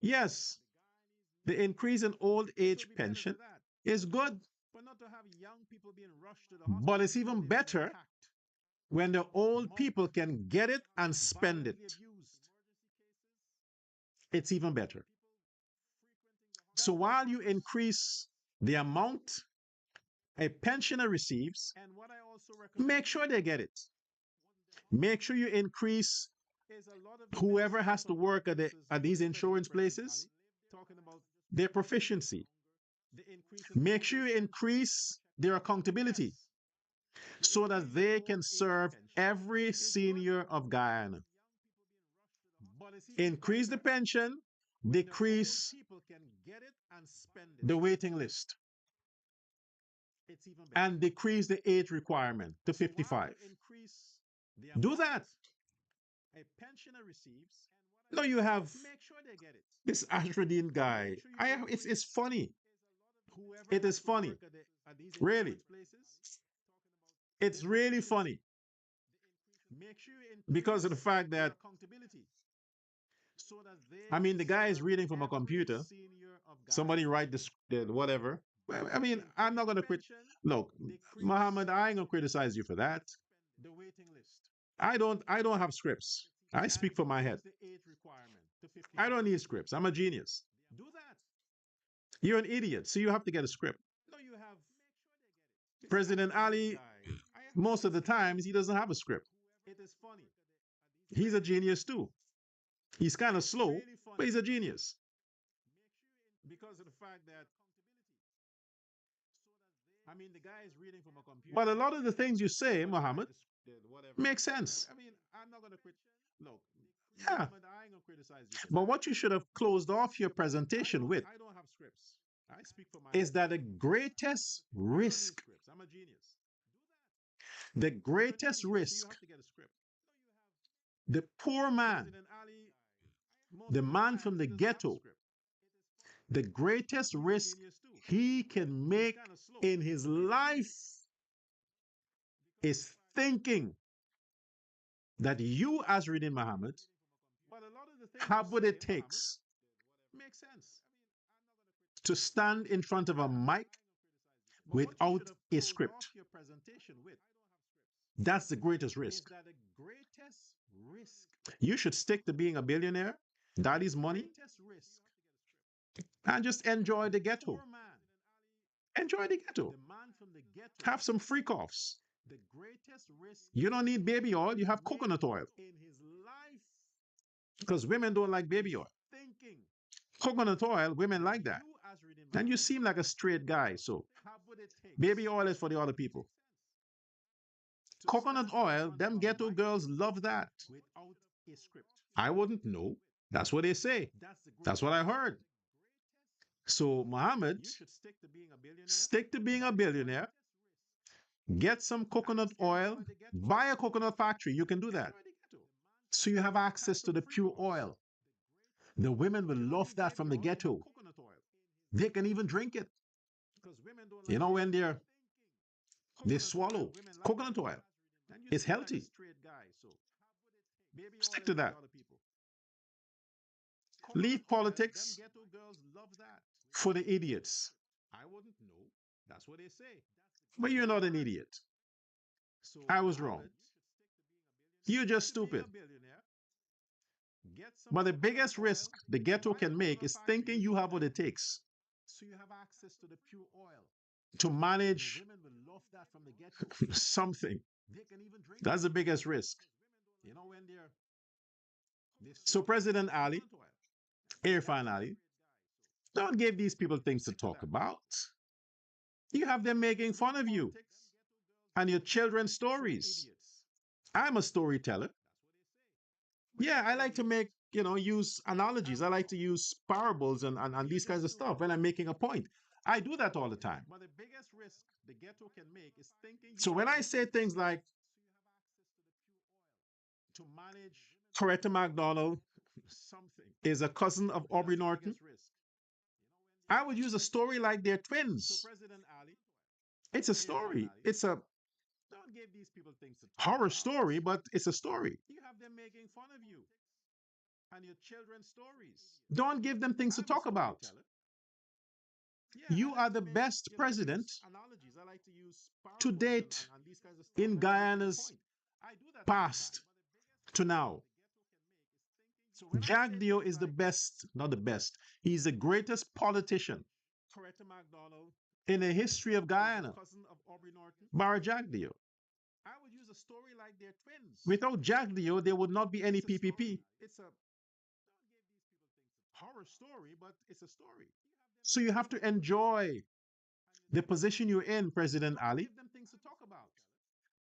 Yes, the increase in old age pension is good. But it's even better when the old people can get it and spend it. It's even better. So while you increase the amount a pensioner receives, make sure they get it. Make sure you increase whoever has to work at these insurance places, their proficiency. Make sure you increase their accountability so that they can serve every senior of Guyana. Increase the pension, decrease the waiting list, and decrease the age requirement to 55. Do that. No, you have this Ashradine guy. It's funny. It is funny. Really. It's really funny. Because of the fact that, I mean, the guy is reading from a computer. Somebody write this, whatever. Well, I mean, I'm not going to look, Muhammad, I ain't going to criticize you for that. I don't have scripts. I speak from my head. I don't need scripts. I'm a genius. You're an idiot, so you have to get a script. President Ali, most of the times, he doesn't have a script. He's a genius too. He's kind of slow, but he's a genius. But a lot of the things you say, Muhammad, make sense. Yeah. But what you should have closed off your presentation with is that the greatest risk, the poor man, the man from the ghetto, the greatest risk he can make in his life is thinking that you, Azruddin Muhammad, have what it takes to stand in front of a mic without a script. That's the greatest risk. You should stick to being a billionaire, daddy's money, and just enjoy the ghetto. Enjoy the ghetto. Have some freak offs. You don't need baby oil, you have coconut oil. Because women don't like baby oil. Coconut oil, women like that. And you seem like a straight guy, so baby oil is for the other people. Coconut oil, them ghetto girls love that. I wouldn't know. That's what they say. That's what I heard. So, Muhammad, stick to being a billionaire. Get some coconut oil. Buy a coconut factory. You can do that. So you have access to the pure oil. The women will love that from the ghetto. They can even drink it. You know, when they swallow coconut oil. It's healthy. Stick to that. Leave politics for the idiots. But you're not an idiot. I was wrong. You're just stupid. But the biggest risk the ghetto can make is thinking you have what it takes to manage something. That's the biggest risk. So President Ali, Irfan Ali, don't give these people things to talk about. You have them making fun of you and your children's stories. I'm a storyteller. Yeah, I like to make, use analogies. I like to use parables and these kinds of stuff when I'm making a point. I do that all the time. So when I say things like Coretta McDonald is a cousin of Aubrey Norton, I would use a story like they're twins. It's a story. It's a horror story, but it's a story. Don't give them things to talk about. You are the best president to date in Guyana's past to now. Jack Dio is the best, not the best. He's the greatest politician in the history of Guyana. Bar Jack Dio. Without Jack Dio, there would not be any PPP. So you have to enjoy the position you're in, President Ali,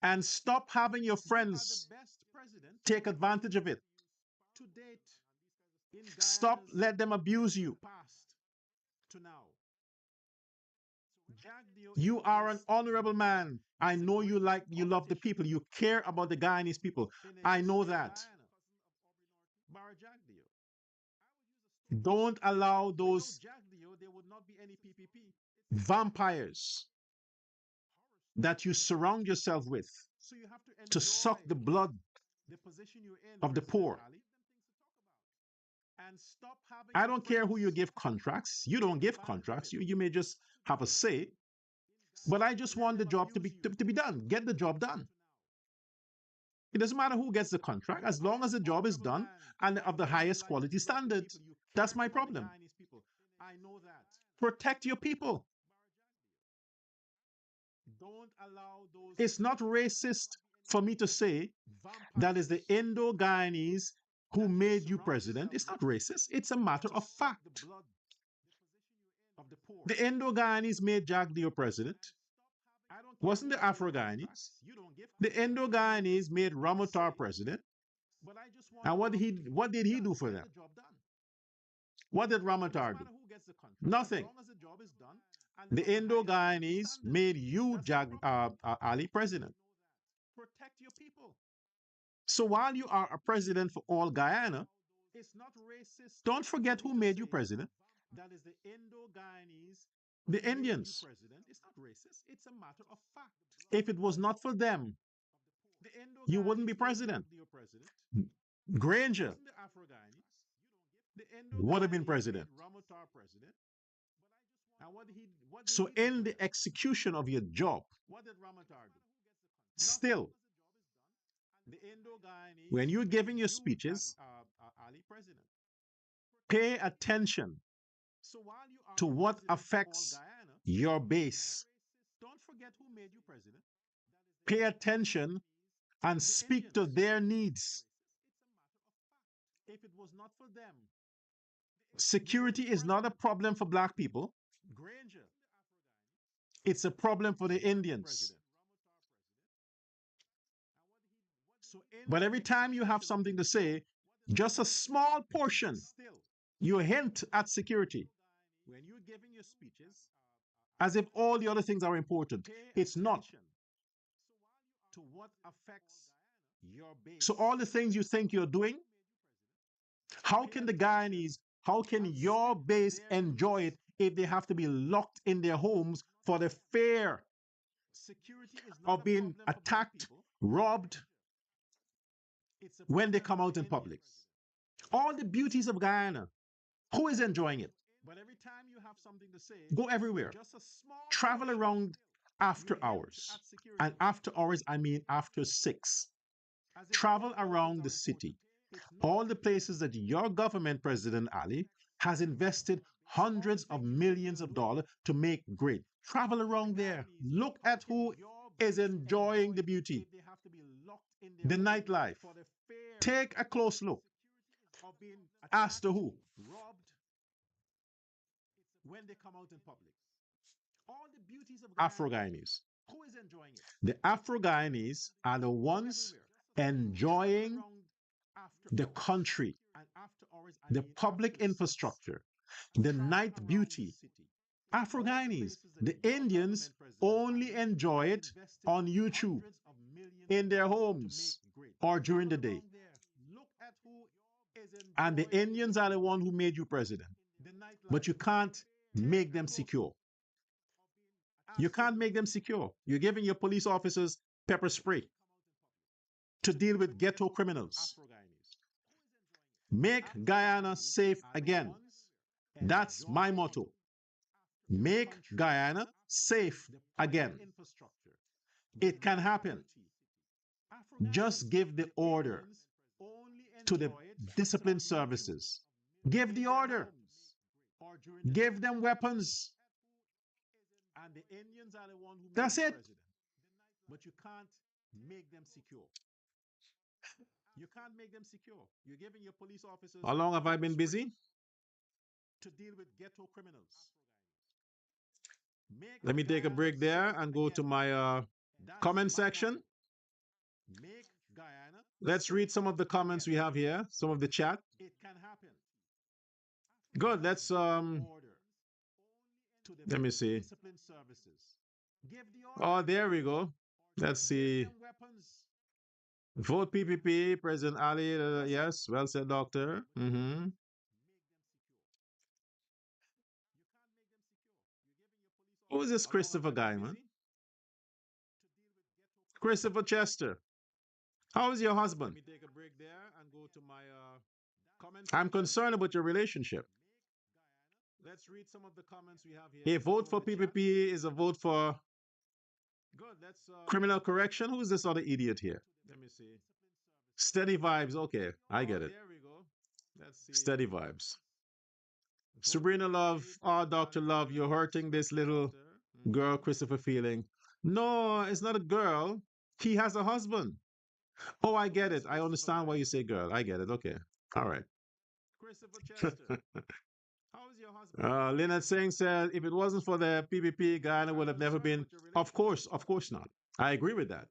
and stop having your friends take advantage of it. Stop, let them abuse you. You are an honorable man. I know you love the people. You care about the Guyanese people. I know that. Don't allow those vampires that you surround yourself with to suck the blood of the poor. I don't care who you give contracts. You don't give contracts. You may just have a say. But I just want the job to be done. Get the job done. It doesn't matter who gets the contract, as long as the job is done and of the highest quality standard. That's my problem. Protect your people. It's not racist for me to say that is the Indo-Guyanese who made you president. It's not racist. It's a matter of fact. The Indo-Guyanese made Jack Dio president. Wasn't the Afro-Guyanese? The Indo-Guyanese made Ramotar president. And what did he do for them? What did Ramotar do? Nothing. The Indo-Guyanese made you, Ali, president. So while you are a president for all Guyana, don't forget who made you president. The Indians. If it was not for them, you wouldn't be president. Granger would have been president. So in the execution of your job, still, when you're giving your speeches, pay attention to what affects your base. Pay attention and speak to their needs. Security is not a problem for black people. It's a problem for the Indians. But every time you have something to say, just a small portion, you hint at security. As if all the other things are important. It's not. So all the things you think you're doing, how can the Guyanese, how can your base enjoy it if they have to be locked in their homes for the fear of being attacked, robbed when they come out in public? All the beauties of Guyana, who is enjoying it? Go everywhere. Travel around after hours. And after hours, I mean after 6. Travel around the city. All the places that your government, President Ali, has invested hundreds of millions of dollars to make great. Travel around there. Look at who is enjoying the beauty, the nightlife. Take a close look. As to who? Afro-Guyanese. The Afro-Guyanese are the ones enjoying the country, the public infrastructure, the night beauty. Afro-Guyanese, the Indians only enjoy it on YouTube, in their homes, or during the day. And the Indians are the one who made you president. But you can't make them secure. You can't make them secure. You're giving your police officers pepper spray to deal with ghetto criminals. Make Guyana safe again. That's my motto. Make Guyana safe again. It can happen. Just give the order to the discipline services. Give the order. Give them weapons. That's it. But you can't make them secure. You can't make them secure. You're giving your police officers. How long have I been busy? To deal with ghetto criminals. Let me take a break there and go to my comment section. Let's read some of the comments we have here, some of the chat. Good. Let me see. Oh, there we go. Let's see. Vote PPP, President Ali. Yes, well said, Doctor. Who is this Christopher guy, man? Christopher Chester. How is your husband? Let me take a break there and go to my comments. I'm concerned about your relationship. Let's read some of the comments we have here. A vote for PPP is a vote for criminal correction. Who's this other idiot here? Let me see. Steady vibes. Okay, I get it. There we go. Let's see. Steady vibes. Sabrina Love, Dr. Love, you're hurting this little girl, Christopher Feeling. No, it's not a girl. He has a husband. Oh, I get it. I understand why you say girl. I get it. Okay. All right. Christopher Chester. How is your husband? Lynette Singh said, if it wasn't for the PPP, Guyana would have never been. Of course not. I agree with that.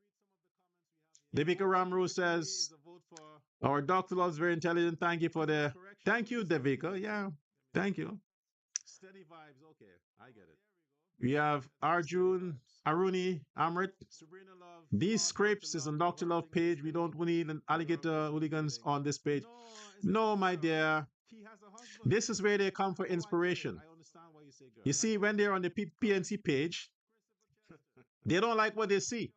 Devika Ramru says, our Dr. Love is very intelligent. Thank you for the. Thank you, Devika. Yeah. Thank you. Steady vibes. Okay. I get it. We have Arjun, Aruni, Amrit. These scripts is on Dr. Love page. We don't need an alligator hooligans on this page. No, my dear. This is where they come for inspiration. You see, when they're on the PNC page, they don't like what they see.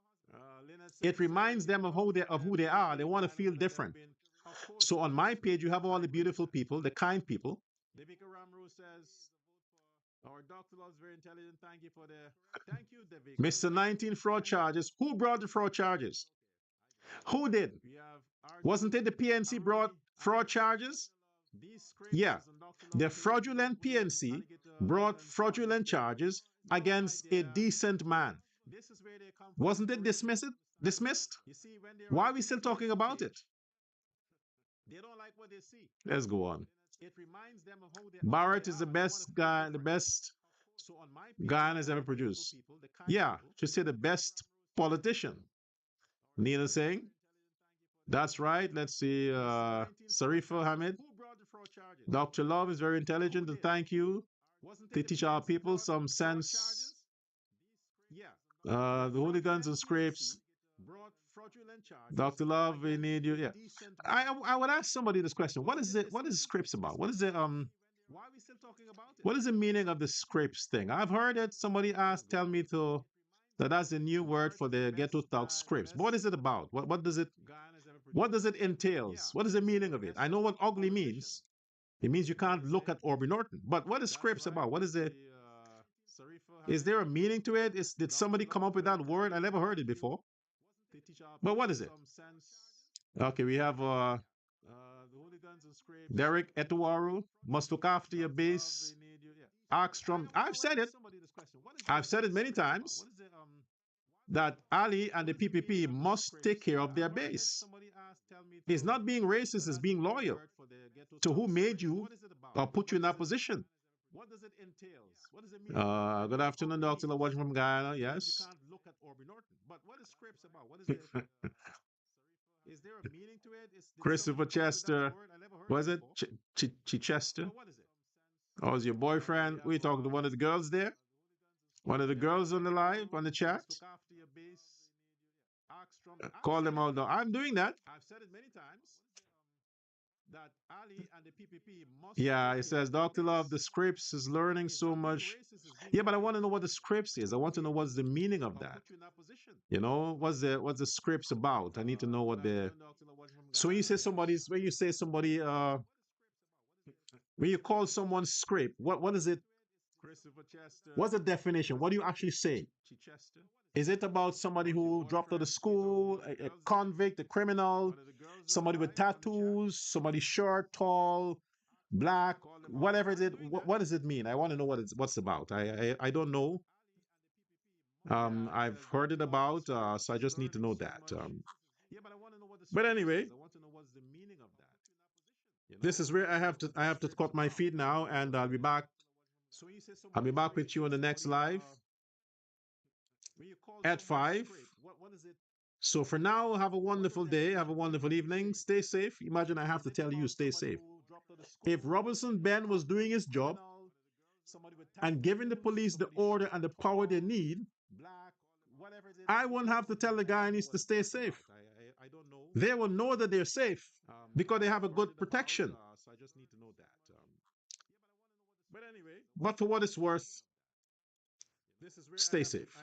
It reminds them of who they are. They want to feel different. So on my page, you have all the beautiful people, the kind people. Devika Ramru says, our Dr. Love is very intelligent. Thank you for the. Thank you, Devika. Mr. 19 fraud charges. Who brought the fraud charges? Who did? Wasn't it the PNC brought fraud charges? Yeah. The fraudulent PNC brought fraudulent charges against a decent man. Wasn't it dismissed? Why are we still talking about it? Let's go on. Barrett is the best guy, the best Guyana has ever produced. Yeah, to say the best politician. Nina saying, that's right. Let's see, Sarifa Hamid. Dr. Love is very intelligent, and thank you. They teach our people some sense. The hooligans and scrapes Dr. Love, we need you. Yeah. I would ask somebody this question. What is it? What is scripts about? What is the meaning of the scripts thing? I've heard it. Somebody asked, tell me to that that's a new word for the ghetto talk scripts. But what is it about? What does it entails? What is the meaning of it? I know what ugly means. It means you can't look at Orby Norton. But what is scripts about? What is it? Is there a meaning to it? Did somebody come up with that word? I never heard it before. But what is it? Okay, we have Derek Etuaru. Must look after your base. Arkstrom. I've said it. I've said it many times that Ali and the PPP must take care of their base. It's not being racist, it's being loyal to who made you or put you in that position. Good afternoon, Dr. Watching from Guyana. Yes. Christopher Chester. Was it Chichester? Oh, is your boyfriend? We talking to one of the girls there? One of the girls on the live, on the chat? Call them out now. I'm doing that. Yeah, it says Dr. Love, the scripts is learning so much. Yeah, but I want to know what the scripts is. I want to know what's the meaning of that. You know, what's the scripts about? I need to know what the so when you say somebody when you call someone script, what is it? What's the definition? What do you actually say? Is it about somebody who dropped out of school, a convict, a criminal, somebody with tattoos, somebody short, tall, black, whatever is it? What does it mean? I want to know what's about. I don't know. I've heard it about, so I just need to know that. But anyway, this is where I have to cut my feet now, and I'll be back. I'll be back with you on the next live at 5. So for now, have a wonderful day. Have a wonderful evening. Stay safe. Imagine I have to tell you, stay safe. If Robinson Ben was doing his job and giving the police the order and the power they need, I wouldn't have to tell the Guyanese to stay safe. They will know that they're safe because they have a good protection. But for what it's worth, stay safe.